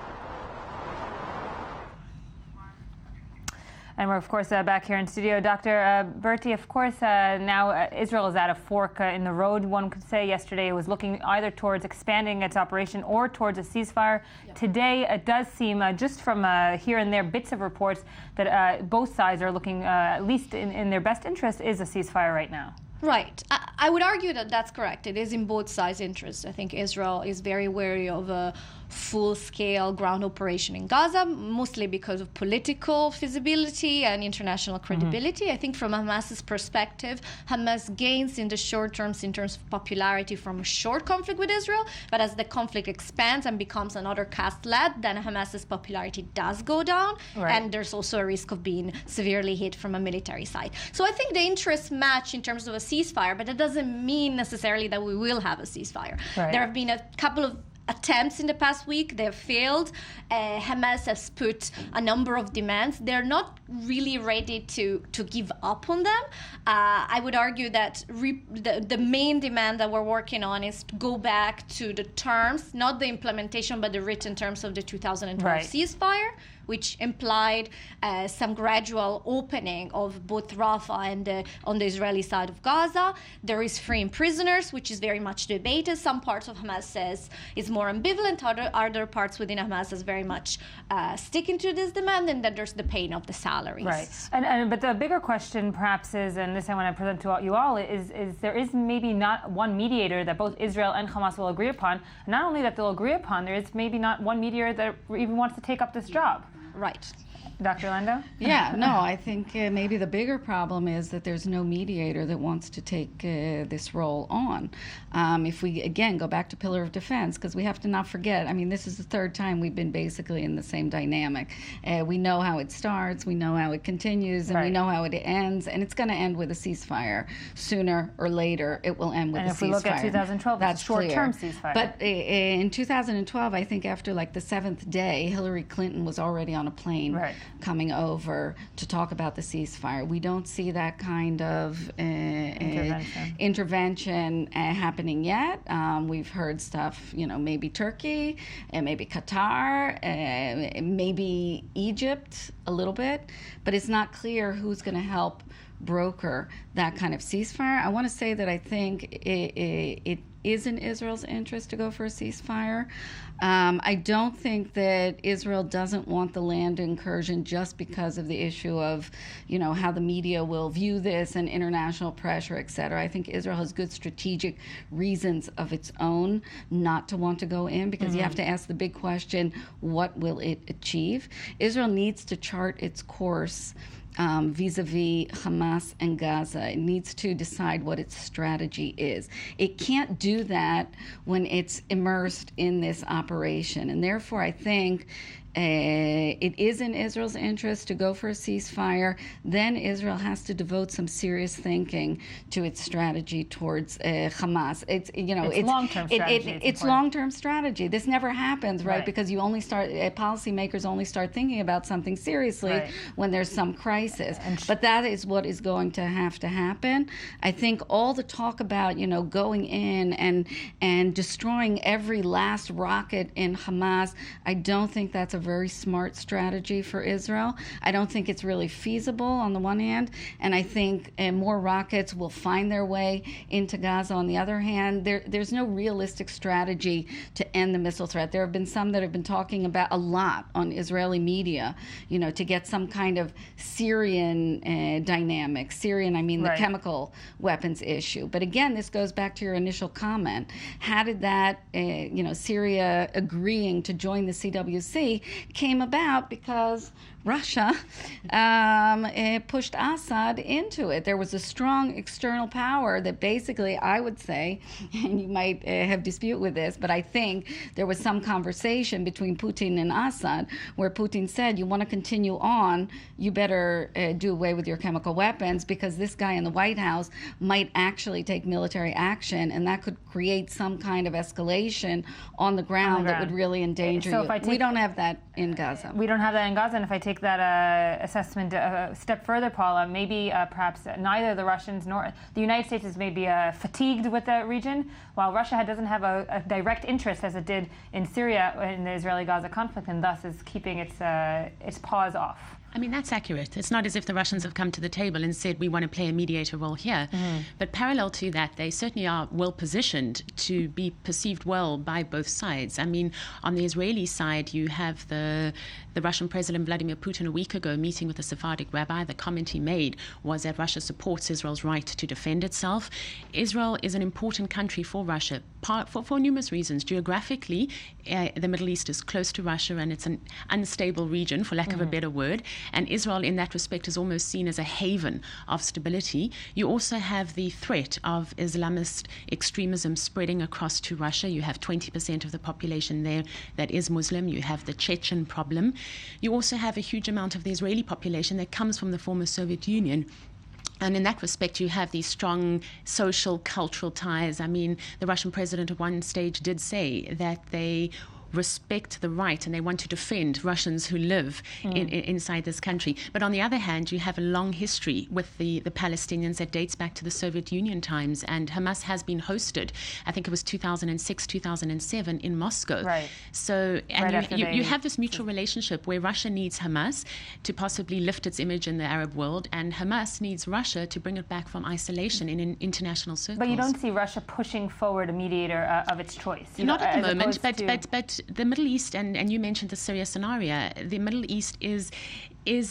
And we're, of course, back here in studio. Dr. Bertie, of course, now Israel is at a fork in the road, one could say. Yesterday it was looking either towards expanding its operation or towards a ceasefire. Today it does seem, just from here and there, bits of reports that both sides are looking, at least in their best interest, is a ceasefire right now. Right. I would argue that that's correct. It is in both sides' interests. I think Israel is very wary of a full-scale ground operation in Gaza, mostly because of political feasibility and international credibility. I think from Hamas's perspective, Hamas gains in the short terms in terms of popularity from a short conflict with Israel, but as the conflict expands and becomes another cast-led, then Hamas's popularity does go down, and there's also a risk of being severely hit from a military side. So I think the interests match in terms of a ceasefire, but that doesn't mean necessarily that we will have a ceasefire. There have been a couple of attempts in the past week. They've failed. Hamas has put a number of demands. They're not really ready to give up on them. I would argue that the main demand that we're working on is to go back to the terms, not the implementation, but the written terms of the 2012 ceasefire, which implied some gradual opening of both Rafah and on the Israeli side of Gaza. There is freeing prisoners, which is very much debated. Some parts of Hamas says is more ambivalent. Other parts within Hamas is very much sticking to this demand. And then there's the paying of the salaries. Right. But the bigger question perhaps is, and this I want to present to you all, is there is maybe not one mediator that both Israel and Hamas will agree upon. Not only that they'll agree upon, there is maybe not one mediator that even wants to take up this job. Right. Dr. Landau? Yeah, no, I think maybe the bigger problem is that there's no mediator that wants to take this role on. If we, again, go back to Pillar of Defense, because we have to not forget, I mean, this is the third time we've been basically in the same dynamic. We know how it starts, we know how it continues, and we know how it ends, and it's going to end with a ceasefire. Sooner or later, it will end with a ceasefire. And if we look at 2012, that's a short-term ceasefire. But in 2012, I think after like the 7th day, Hillary Clinton was already on a plane coming over to talk about the ceasefire. We don't see that kind of intervention happening yet. We've heard stuff, maybe Turkey, and maybe Qatar, maybe Egypt a little bit, but it's not clear who's going to help broker that kind of ceasefire. I want to say that I think it is in Israel's interest to go for a ceasefire. I don't think that Israel doesn't want the land incursion just because of the issue of, how the media will view this and international pressure, et cetera. I think Israel has good strategic reasons of its own not to want to go in, because you have to ask the big question, what will it achieve? Israel needs to chart its course vis-a-vis Hamas and Gaza. It needs to decide what its strategy is. It can't do that when it's immersed in this operation. And therefore, I think it is in Israel's interest to go for a ceasefire. Then Israel has to devote some serious thinking to its strategy towards Hamas. It's long-term strategy. It's long-term strategy. This never happens, right? Because you only start policymakers only start thinking about something seriously when there's some crisis. But that is what is going to have to happen. I think all the talk about going in and destroying every last rocket in Hamas, I don't think that's a very smart strategy for Israel. I don't think it's really feasible on the one hand, and I think more rockets will find their way into Gaza on the other hand. There's no realistic strategy to end the missile threat. There have been some that have been talking about a lot on Israeli media, to get some kind of Syrian dynamic. Syrian, I mean the chemical weapons issue. But again, this goes back to your initial comment. How did that, Syria agreeing to join the CWC came about because Russia pushed Assad into it. There was a strong external power that basically, I would say, and you might have dispute with this, but I think there was some conversation between Putin and Assad where Putin said, you want to continue on, you better do away with your chemical weapons, because this guy in the White House might actually take military action, and that could create some kind of escalation on the ground that would really endanger you. We don't have that in Gaza. We don't have that in Gaza, and if I take that assessment a step further, Paula, maybe perhaps neither the Russians nor the United States is maybe fatigued with the region, while Russia doesn't have a direct interest as it did in Syria in the Israeli-Gaza conflict, and thus is keeping its paws off. I mean, that's accurate. It's not as if the Russians have come to the table and said, we want to play a mediator role here. But parallel to that, they certainly are well positioned to be perceived well by both sides. I mean, on the Israeli side, you have the Russian President Vladimir Putin a week ago meeting with a Sephardic rabbi. The comment he made was that Russia supports Israel's right to defend itself. Israel is an important country for Russia for numerous reasons. Geographically, the Middle East is close to Russia, and it's an unstable region, for lack of a better word. And Israel, in that respect, is almost seen as a haven of stability. You also have the threat of Islamist extremism spreading across to Russia. You have 20% of the population there that is Muslim. You have the Chechen problem. You also have a huge amount of the Israeli population that comes from the former Soviet Union. And in that respect, you have these strong social, cultural ties. I mean, the Russian president at one stage did say that they respect the right and they want to defend Russians who live inside this country. But on the other hand, you have a long history with the Palestinians that dates back to the Soviet Union times, and Hamas has been hosted, I think it was 2006, 2007 in Moscow. Right. So, and Right you have this mutual relationship where Russia needs Hamas to possibly lift its image in the Arab world, and Hamas needs Russia to bring it back from isolation in international circles. But you don't see Russia pushing forward a mediator of its choice. Not at the moment, but the Middle East, and you mentioned the Syria scenario, the Middle East is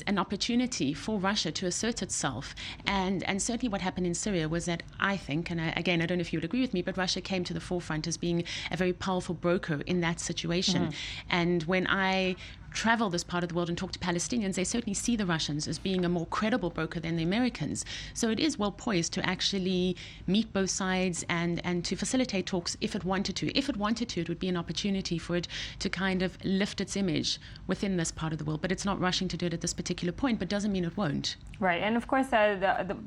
an opportunity for Russia to assert itself. And certainly what happened in Syria was that, I think, and again, I don't know if you would agree with me, but Russia came to the forefront as being a very powerful broker in that situation. And when I travel this part of the world and talk to Palestinians, they certainly see the Russians as being a more credible broker than the Americans. So it is well poised to actually meet both sides and to facilitate talks if it wanted to. If it wanted to, it would be an opportunity for it to kind of lift its image within this part of the world. But it's not rushing to do it at this particular point, but doesn't mean it won't. Right, and of course,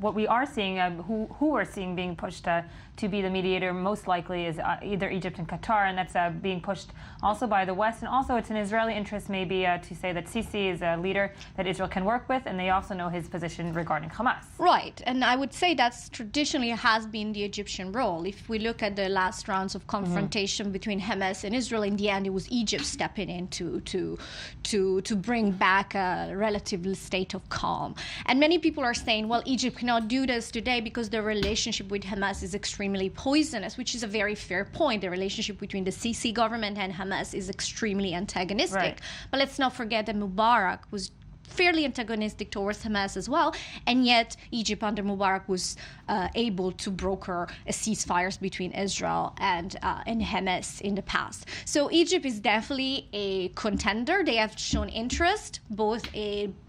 what we are seeing, who we're seeing being pushed to be the mediator, most likely is either Egypt and Qatar, and that's being pushed also by the West. And also, it's in Israeli interest maybe to say that Sisi is a leader that Israel can work with, and they also know his position regarding Hamas. Right, and I would say that's traditionally has been the Egyptian role. If we look at the last rounds of confrontation between Hamas and Israel, in the end, it was Egypt stepping in to bring back a relative state of calm. And many people are saying, well, Egypt cannot do this today because the relationship with Hamas is extremely poisonous, which is a very fair point. The relationship between the Sisi government and Hamas is extremely antagonistic. Right. But let's not forget that Mubarak was fairly antagonistic towards Hamas as well, and yet Egypt under Mubarak was able to broker ceasefires between Israel and Hamas in the past. So Egypt is definitely a contender. They have shown interest both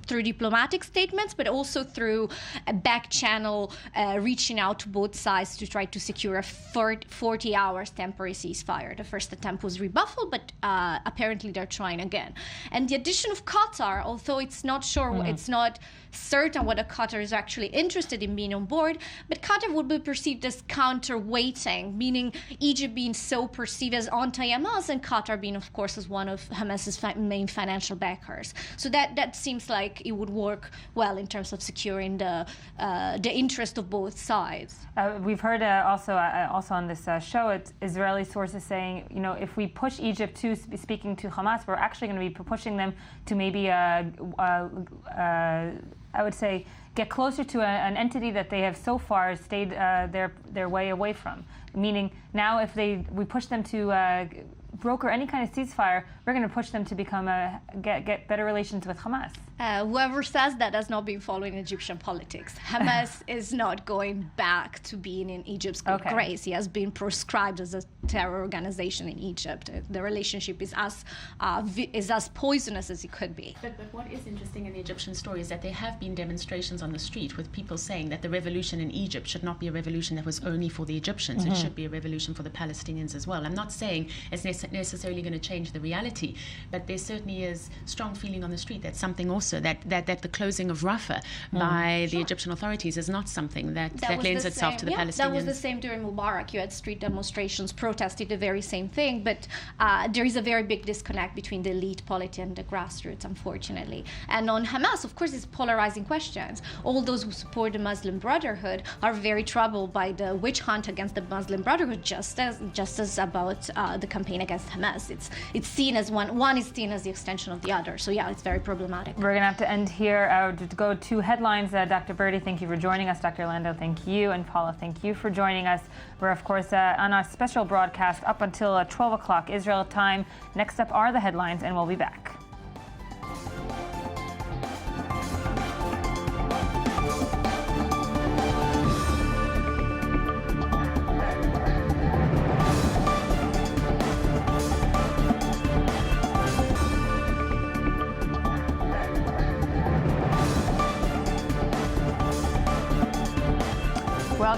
through diplomatic statements, but also through a back channel reaching out to both sides to try to secure a 40 hours temporary ceasefire. The first attempt was rebuffed, but apparently they're trying again. And the addition of Qatar, although it's not sure, it's not certain whether Qatar is actually interested in being on board, but Qatar would be perceived as counterweighting, meaning Egypt being so perceived as anti-Hamas and Qatar being, of course, as one of Hamas's main financial backers. So that seems like it would work well in terms of securing the interest of both sides. We've heard also on this show, it's Israeli sources saying, if we push Egypt to speaking to Hamas, we're actually going to be pushing them to maybe I would say, get closer to an entity that they have so far stayed their way away from. Meaning, now if we push them to broker any kind of ceasefire, we're going to push them to become get better relations with Hamas. Whoever says that has not been following Egyptian politics. Hamas is not going back to being in Egypt's good grace. He has been proscribed as a terror organization in Egypt. The relationship is as poisonous as it could be. But what is interesting in the Egyptian story is that there have been demonstrations on the street with people saying that the revolution in Egypt should not be a revolution that was only for the Egyptians. It should be a revolution for the Palestinians as well. I'm not saying it's necessarily going to change the reality, but there certainly is strong feeling on the street that something also that the closing of Rafah by the Egyptian authorities is not something that lends itself to the Palestinians. That was the same during Mubarak. You had street demonstrations protesting the very same thing, but there is a very big disconnect between the elite polity and the grassroots, unfortunately. And on Hamas, of course, it's polarizing questions. All those who support the Muslim Brotherhood are very troubled by the witch hunt against the Muslim Brotherhood, just as about the campaign against Hamas. It's seen as one is seen as the extension of the other. So yeah, it's very problematic. We're going to have to end here to go to headlines. Dr. Bertie, thank you for joining us. Dr. Landau, thank you. And Paula, thank you for joining us. We're, of course, on a special broadcast up until 12 o'clock Israel time. Next up are the headlines, and we'll be back.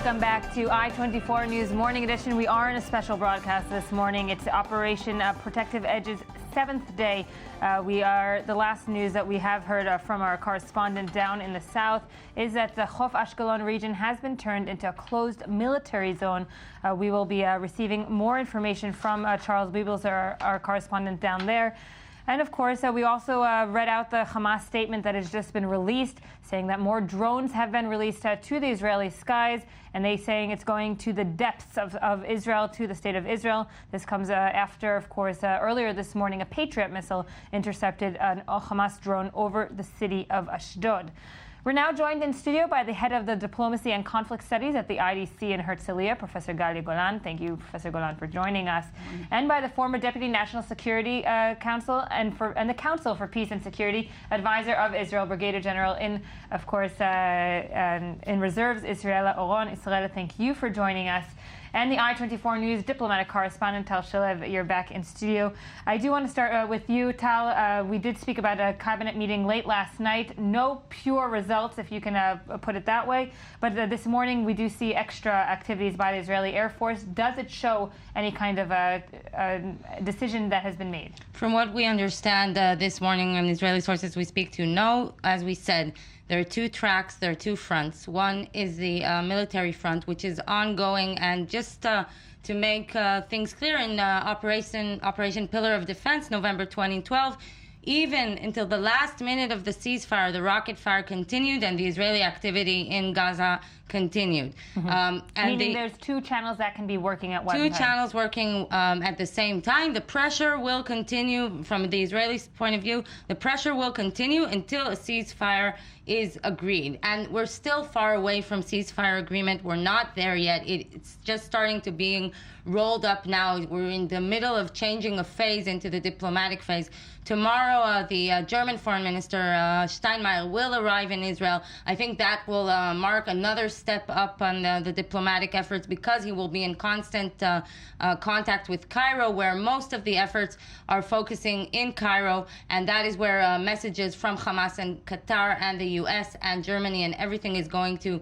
Welcome back to I24 News Morning Edition. We are in a special broadcast this morning. It's Operation Protective Edge's 7th day. The last news that we have heard from our correspondent down in the south is that the Chof Ashkelon region has been turned into a closed military zone. We will be receiving more information from Charles Biebels, our correspondent down there. And of course, we also read out the Hamas statement that has just been released, saying that more drones have been released to the Israeli skies, and they saying it's going to the depths of Israel, to the state of Israel. This comes after, of course, earlier this morning, a Patriot missile intercepted a Hamas drone over the city of Ashdod. We're now joined in studio by the head of the Diplomacy and Conflict Studies at the IDC in Herzliya, Professor Gali Golan. Thank you, Professor Golan, for joining us. And by the former Deputy National Security Council and the Council for Peace and Security Advisor of Israel, Brigadier General in reserves, Israela Oron. Israela, thank you for joining us. And the I24 News diplomatic correspondent, Tal Shalev, you're back in studio. I do want to start with you, Tal. We did speak about a cabinet meeting late last night. No pure results, if you can put it that way. But this morning, we do see extra activities by the Israeli Air Force. Does it show any kind of a decision that has been made? From what we understand this morning on Israeli sources we speak to, no. As we said, there are two tracks, there are two fronts. One is the military front, which is ongoing, and just to make things clear, in Operation Pillar of Defense, November 2012, even until the last minute of the ceasefire, the rocket fire continued and the Israeli activity in Gaza continued. And meaning there's two channels that can be working at one time. Two channels working at the same time. The pressure will continue from the Israeli point of view. The pressure will continue until a ceasefire is agreed. And we're still far away from ceasefire agreement. We're not there yet. It's just starting to being rolled up now. We're in the middle of changing a phase into the diplomatic phase. Tomorrow, the German Foreign Minister Steinmeier will arrive in Israel. I think that will mark another step up on the diplomatic efforts, because he will be in constant contact with Cairo, where most of the efforts are focusing in Cairo, and that is where messages from Hamas and Qatar and the US and Germany and everything is going to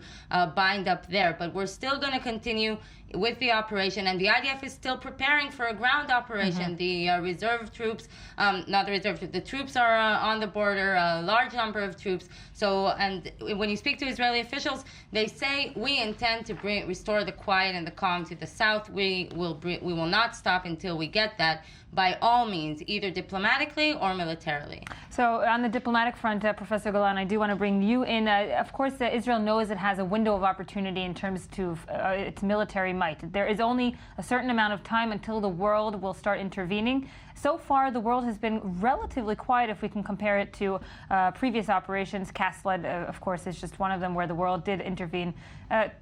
bind up there. But we're still going to continue with the operation, and the IDF is still preparing for a ground operation. The reserve troops, not the reserve troops, the troops are on the border, a large number of troops. So, and when you speak to Israeli officials, they say, we intend to restore the quiet and the calm to the south. We will not stop until we get that, by all means, either diplomatically or militarily. So on the diplomatic front, Professor Golan, I do want to bring you in. Of course, Israel knows it has a window of opportunity in terms to its military might. There is only a certain amount of time until the world will start intervening. So far, the world has been relatively quiet if we can compare it to previous operations. Cast-led, of course, is just one of them where the world did intervene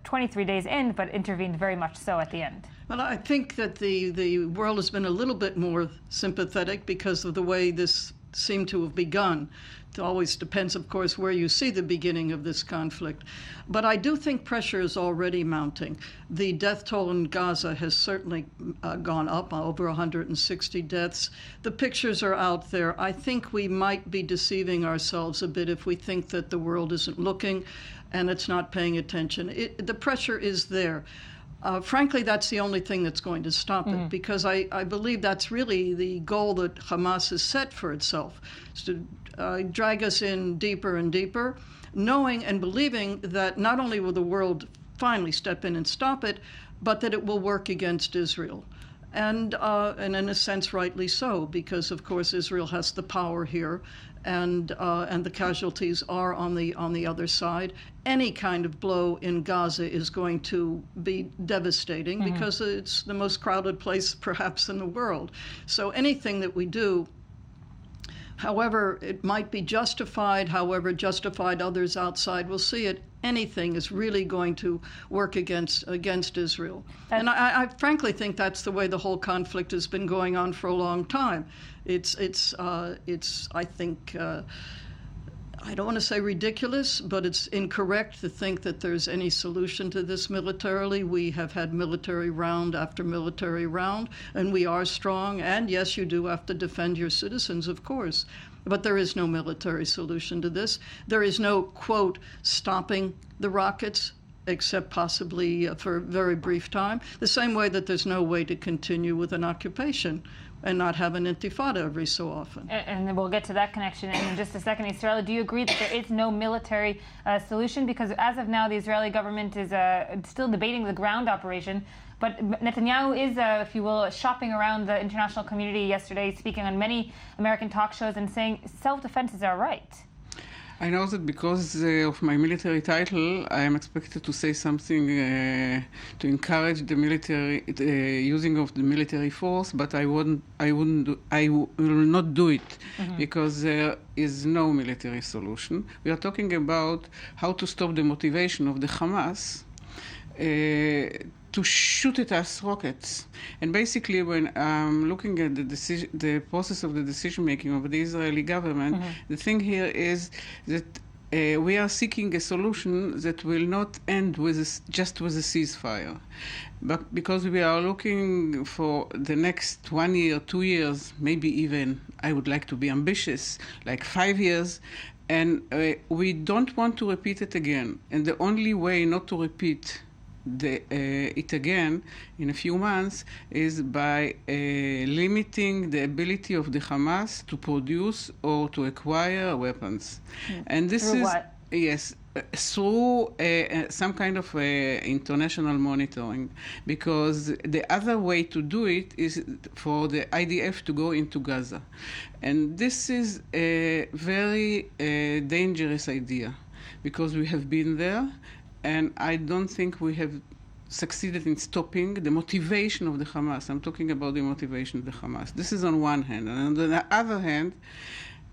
23 days in, but intervened very much so at the end. Well, I think that the world has been a little bit more sympathetic because of the way this seemed to have begun. It always depends, of course, where you see the beginning of this conflict. But I do think pressure is already mounting. The death toll in Gaza has certainly gone up, over 160 deaths. The pictures are out there. I think we might be deceiving ourselves a bit if we think that the world isn't looking and it's not paying attention. The pressure is there. Frankly, that's the only thing that's going to stop it, because I believe that's really the goal that Hamas has set for itself, is to drag us in deeper and deeper, knowing and believing that not only will the world finally step in and stop it, but that it will work against Israel. And in a sense, rightly so, because, of course, Israel has the power here, and the casualties are on the other side. Any kind of blow in Gaza is going to be devastating because it's the most crowded place perhaps in the world. So anything that we do, however it might be justified, however justified others outside will see it, anything is really going to work against Israel. And I frankly think that's the way the whole conflict has been going on for a long time. It's I think, I don't want to say ridiculous, but it's incorrect to think that there's any solution to this militarily. We have had military round after military round, and we are strong. And yes, you do have to defend your citizens, of course. But there is no military solution to this. There is no, quote, stopping the rockets. except possibly for a very brief time, the same way that there's no way to continue with an occupation and not have an intifada every so often. And we'll get to that connection in just a second. Israel, do you agree that there is no military solution? Because as of now, the Israeli government is still debating the ground operation. But Netanyahu is, if you will, shopping around the international community yesterday, speaking on many American talk shows and saying self-defense is our right. I know that because of my military title, I am expected to say something to encourage the military using of the military force, but I will not do it because there is no military solution. We are talking about how to stop the motivation of the Hamas to shoot at us rockets. And basically, when I'm looking at the process of the decision-making of the Israeli government, the thing here is that we are seeking a solution that will not end with just with a ceasefire. But because we are looking for the next 1 year, 2 years, maybe even, I would like to be ambitious, like 5 years, and we don't want to repeat it again. And the only way not to repeat it again in a few months is by limiting the ability of the Hamas to produce or to acquire weapons. And this through is what? Yes, through some kind of international monitoring, because the other way to do it is for the IDF to go into Gaza. And this is a very dangerous idea, because we have been there, and I don't think we have succeeded in stopping the motivation of the Hamas. I'm talking about the motivation of the Hamas. This is on one hand. And on the other hand,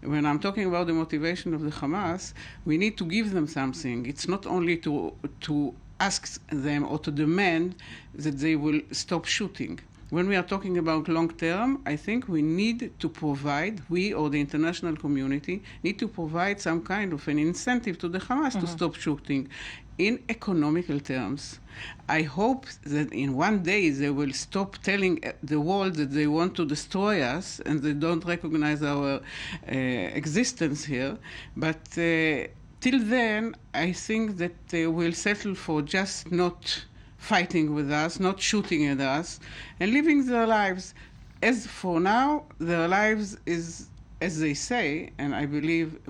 when I'm talking about the motivation of the Hamas, we need to give them something. It's not only to ask them or to demand that they will stop shooting. When we are talking about long term, I think we need to provide, we or the international community, need to provide some kind of an incentive to the Hamas to stop shooting. In economical terms, I hope that in one day they will stop telling the world that they want to destroy us and they don't recognize our existence here. But till then, I think that they will settle for just not fighting with us, not shooting at us, and living their lives. As for now, their lives is, as they say, and I believe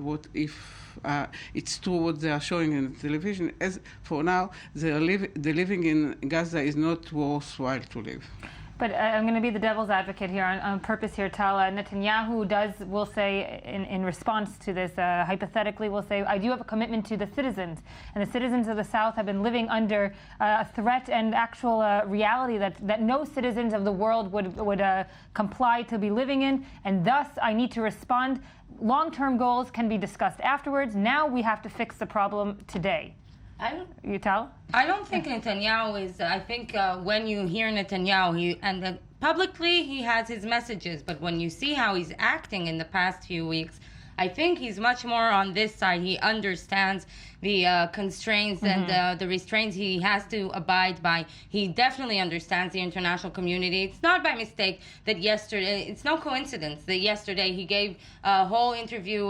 it's true what they are showing in the television, as for now, the living in Gaza is not worthwhile to live. But I'm going to be the devil's advocate here on purpose here, Paula. Netanyahu will say, in response to this, hypothetically, will say, I do have a commitment to the citizens. And the citizens of the South have been living under a threat and actual reality that no citizens of the world would comply to be living in. And thus, I need to respond. Long-term goals can be discussed afterwards. Now we have to fix the problem today. You tell? I don't think Netanyahu is. I think when you hear Netanyahu, publicly he has his messages, but when you see how he's acting in the past few weeks, I think he's much more on this side. He understands the constraints and the restraints he has to abide by. He definitely understands the international community. It's not by mistake that yesterday, it's no coincidence that yesterday he gave a whole interview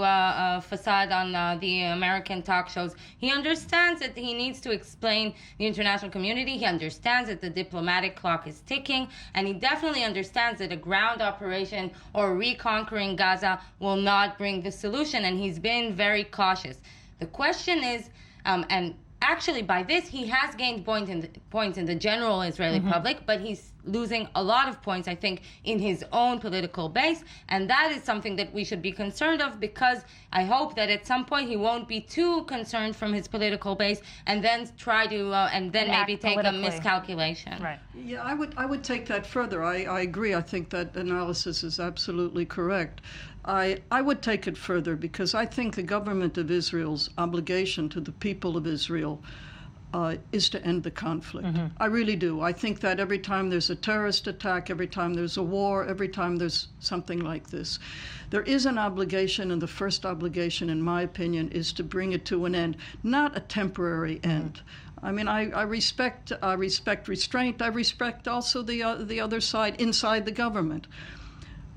facade on the American talk shows. He understands that he needs to explain the international community. He understands that the diplomatic clock is ticking, and he definitely understands that a ground operation or reconquering Gaza will not bring the solution, and he's been very cautious. The question is, and actually by this he has gained points in the general Israeli public, but he's losing a lot of points, I think, in his own political base, and that is something that we should be concerned of, because I hope that at some point he won't be too concerned from his political base and then try to maybe take a miscalculation. Right. Yeah, I would take that further. I agree. I think that analysis is absolutely correct. I would take it further, because I think the government of Israel's obligation to the people of Israel is to end the conflict. I really do. I think that every time there's a terrorist attack, every time there's a war, every time there's something like this, there is an obligation, and the first obligation, in my opinion, is to bring it to an end, not a temporary end. I mean, I respect restraint. I respect also the other side inside the government.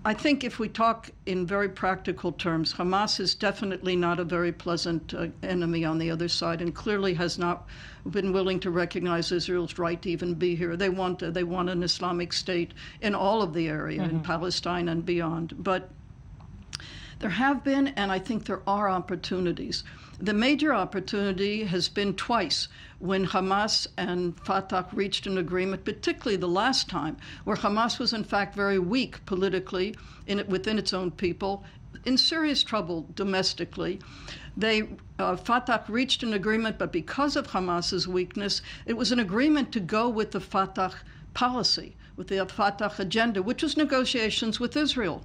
I think if we talk in very practical terms, Hamas is definitely not a very pleasant enemy on the other side, and clearly has not been willing to recognize Israel's right to even be here. They want an Islamic State in all of the area, in Palestine and beyond. But there have been, and I think there are, opportunities. The major opportunity has been twice when Hamas and Fatah reached an agreement, particularly the last time, where Hamas was in fact very weak politically within its own people, in serious trouble domestically. Fatah reached an agreement, but because of Hamas's weakness, it was an agreement to go with the Fatah policy, with the Fatah agenda, which was negotiations with Israel.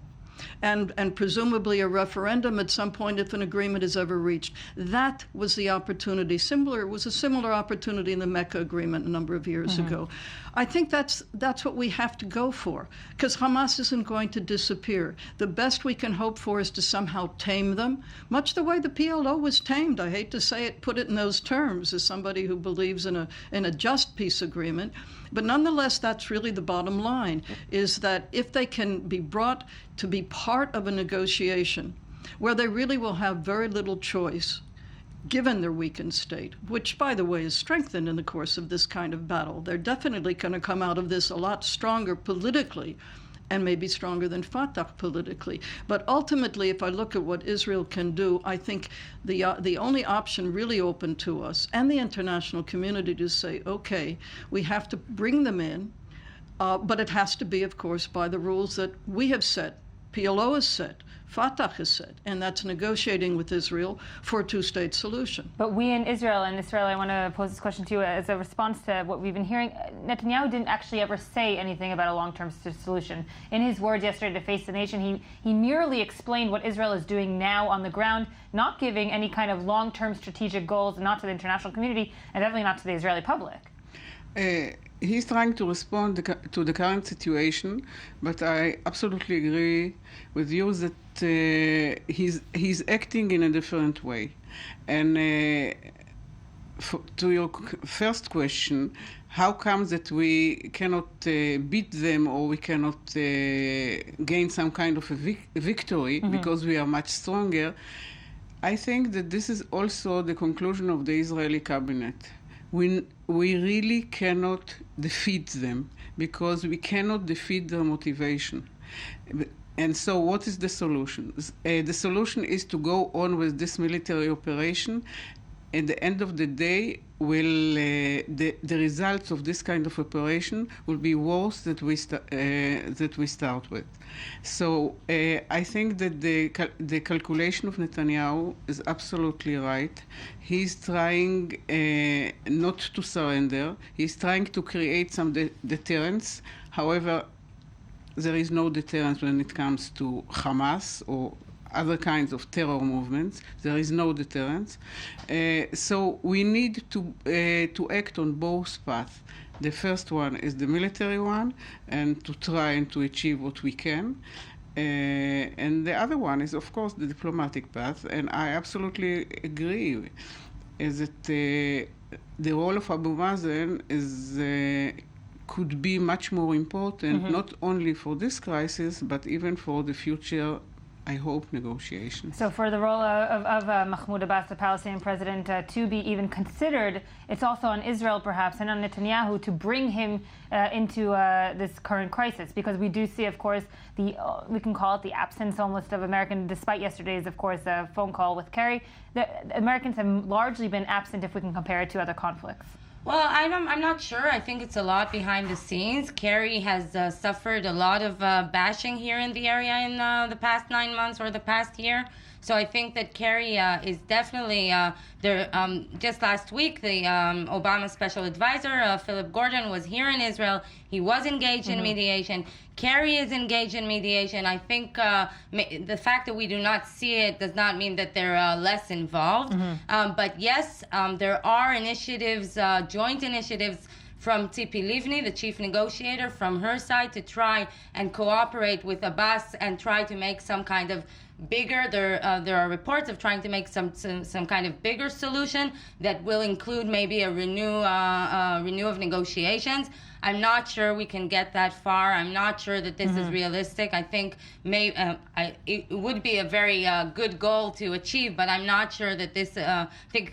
And presumably a referendum at some point if an agreement is ever reached. That was the opportunity. It was a similar opportunity in the Mecca agreement a number of years ago. I think that's what we have to go for, because Hamas isn't going to disappear. The best we can hope for is to somehow tame them, much the way the PLO was tamed. I hate to say it, put it in those terms, as somebody who believes in a just peace agreement. But nonetheless, that's really the bottom line, is that if they can be brought to be part of a negotiation where they really will have very little choice, given their weakened state, which, by the way, is strengthened in the course of this kind of battle. They're definitely going to come out of this a lot stronger politically, and maybe stronger than Fatah politically. But ultimately, if I look at what Israel can do, I think the only option really open to us and the international community to say, okay, we have to bring them in, but it has to be, of course, by the rules that we have set, PLO has set, Fatah has set, and that's negotiating with Israel for a two-state solution. But we in Israel, I want to pose this question to you as a response to what we've been hearing. Netanyahu didn't actually ever say anything about a long-term solution. In his words yesterday to Face the Nation, he merely explained what Israel is doing now on the ground, not giving any kind of long-term strategic goals, not to the international community, and definitely not to the Israeli public. He's trying to respond to the current situation, but I absolutely agree with you that he's acting in a different way. And to your first question, how comes that we cannot beat them, or we cannot gain some kind of a victory because we are much stronger? I think that this is also the conclusion of the Israeli cabinet. We really cannot defeat them because we cannot defeat their motivation. And so what is the solution? The solution is to go on with this military operation. At the end of the day, the results of this kind of operation will be worse that we start with. So I think that the calculation of Netanyahu is absolutely right. He's trying not to surrender. He's trying to create some deterrence. However, there is no deterrence when it comes to Hamas or other kinds of terror movements. There is no deterrence. So we need to act on both paths. The first one is the military one, and to try and to achieve what we can. And the other one is, of course, the diplomatic path. And I absolutely agree is that the role of Abu Mazen could be much more important, not only for this crisis, but even for the future, I hope, negotiations. So for the role of Mahmoud Abbas, the Palestinian president, to be even considered, it's also on Israel, perhaps, and on Netanyahu to bring him into this current crisis. Because we do see, of course, we can call it the absence almost of American, despite yesterday's, of course, phone call with Kerry. The Americans have largely been absent if we can compare it to other conflicts. Well, I'm not sure. I think it's a lot behind the scenes. Kerry has suffered a lot of bashing here in the area in the past 9 months or the past year. So I think that Kerry is definitely there. Just last week, the Obama special advisor, Philip Gordon, was here in Israel. He was engaged in mediation. Kerry is engaged in mediation. I think the fact that we do not see it does not mean that they're less involved. But yes, there are initiatives, joint initiatives from Tzipi Livni, the chief negotiator, from her side to try and cooperate with Abbas and try to make some kind of bigger. There are reports of trying to make some kind of bigger solution that will include maybe a renew of negotiations. I'm not sure we can get that far. I'm not sure that this is realistic. I think it would be a very good goal to achieve, but I'm not sure that this. I think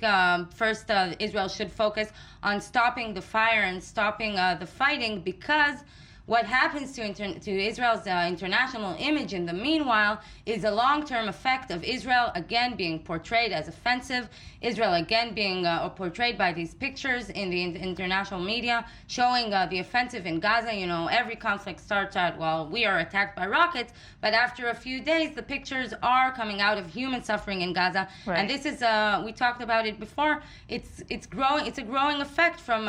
first Israel should focus on stopping the fire and stopping the fighting, because what happens to Israel's international image in the meanwhile is a long-term effect of Israel again being portrayed as offensive, Israel again being portrayed by these pictures in the international media showing the offensive in Gaza. You know, every conflict starts out, well, we are attacked by rockets, but after a few days, the pictures are coming out of human suffering in Gaza. Right. And this is, we talked about it before, it's growing. It's a growing effect from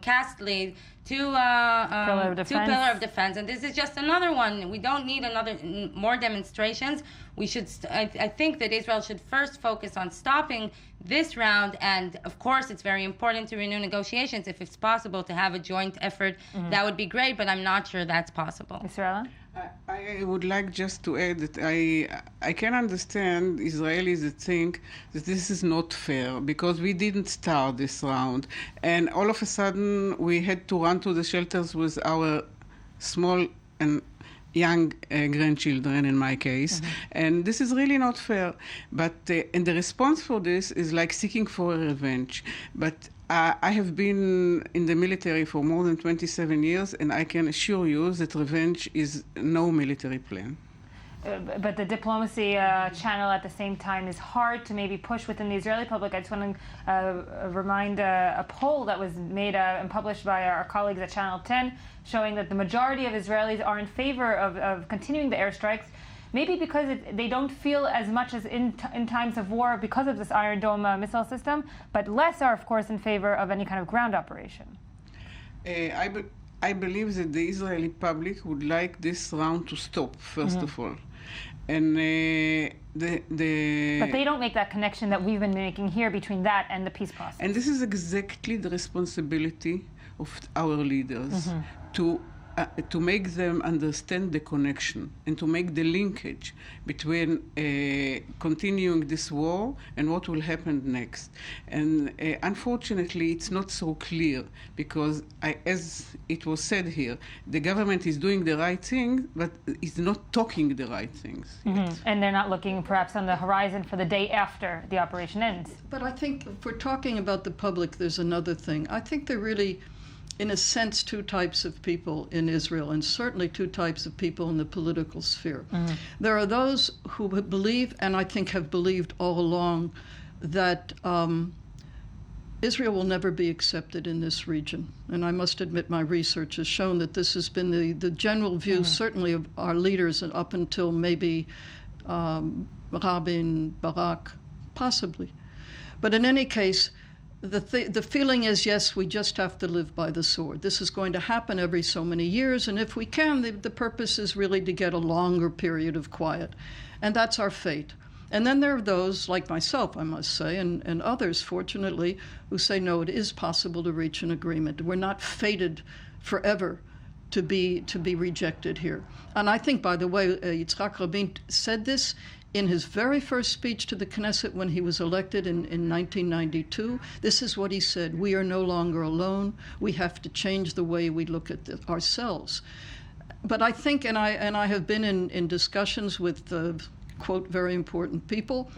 caste lead to Pillar of Defense, and this is just another one. We don't need more demonstrations. We should. I think that Israel should first focus on stopping this round, and of course, it's very important to renew negotiations. If it's possible to have a joint effort, that would be great. But I'm not sure that's possible. Israel? I would like just to add that I can understand Israelis that think that this is not fair because we didn't start this round, and all of a sudden we had to run to the shelters with our small and young grandchildren in my case, and this is really not fair. But and the response for this is like seeking for a revenge. But I have been in the military for more than 27 years, and I can assure you that revenge is no military plan. But the diplomacy channel at the same time is hard to maybe push within the Israeli public. I just want to remind a poll that was made and published by our colleagues at Channel 10 showing that the majority of Israelis are in favor of continuing the airstrikes, maybe because they don't feel as much as in times of war because of this Iron Dome missile system, but less are, of course, in favor of any kind of ground operation. I believe that the Israeli public would like this round to stop, first of all. And but they don't make that connection that we've been making here between that and the peace process. And this is exactly the responsibility of our leaders to make them understand the connection and to make the linkage between continuing this war and what will happen next. And unfortunately, it's not so clear because, as it was said here, the government is doing the right thing, but is not talking the right things yet. And they're not looking perhaps on the horizon for the day after the operation ends. But I think if we're talking about the public, there's another thing. I think they're really, in a sense, two types of people in Israel, and certainly two types of people in the political sphere. There are those who believe, and I think have believed all along, that Israel will never be accepted in this region. And I must admit my research has shown that this has been the general view, certainly of our leaders, and up until maybe Rabin, Barak, possibly. But in any case, the feeling is, yes, we just have to live by the sword. This is going to happen every so many years, and if we can, the purpose is really to get a longer period of quiet. And that's our fate. And then there are those, like myself, I must say, and others, fortunately, who say, no, it is possible to reach an agreement. We're not fated forever to be rejected here. And I think, by the way, Yitzhak Rabin said this in his very first speech to the Knesset when he was elected in 1992. This is what he said: we are no longer alone. We have to change the way we look at ourselves. But I think, and I have been in discussions with quote, very important people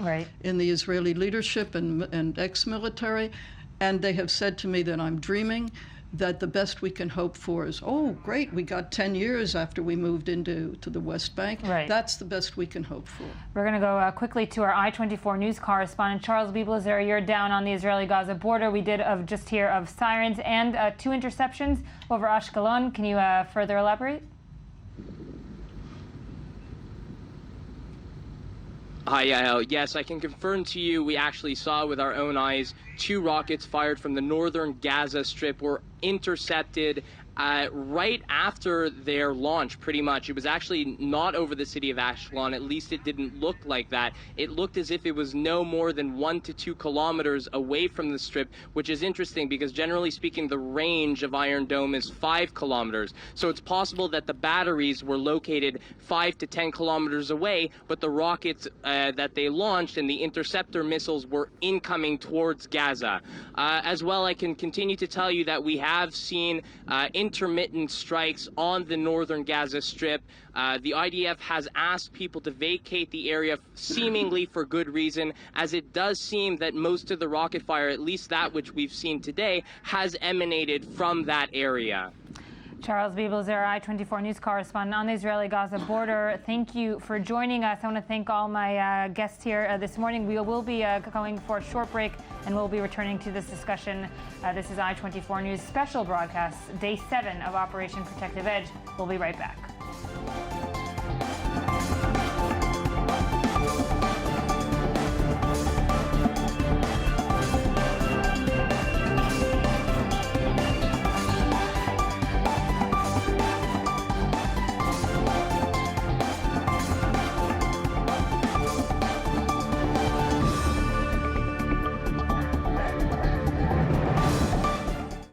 in the Israeli leadership and ex-military, and they have said to me that I'm dreaming, that the best we can hope for is, oh, great, we got 10 years after we moved to the West Bank. That's the best we can hope for. We're going to go quickly to our I24 news correspondent, Charles Biblazer. You're down on the Israeli-Gaza border. We did just hear of sirens and 2 interceptions over Ashkelon. Can you further elaborate? Hi, Yael. Yes, I can confirm to you we actually saw with our own eyes 2 rockets fired from the northern Gaza Strip were intercepted right after their launch, pretty much. It was actually not over the city of Ashkelon. At least it didn't look like that. It looked as if it was no more than 1 to 2 kilometers away from the strip, which is interesting because generally speaking, the range of Iron Dome is 5 kilometers. So it's possible that the batteries were located 5 to 10 kilometers away, but the rockets that they launched and the interceptor missiles were incoming towards Gaza. As well, I can continue to tell you that we have seen intermittent strikes on the northern Gaza Strip. The IDF has asked people to vacate the area seemingly for good reason, as it does seem that most of the rocket fire, at least that which we've seen today, has emanated from that area. Charles Biebelzer, I24 News correspondent on the Israeli-Gaza border. Thank you for joining us. I want to thank all my guests here this morning. We will be going for a short break, and we'll be returning to this discussion. This is I24 News special broadcast, Day 7 of Operation Protective Edge. We'll be right back.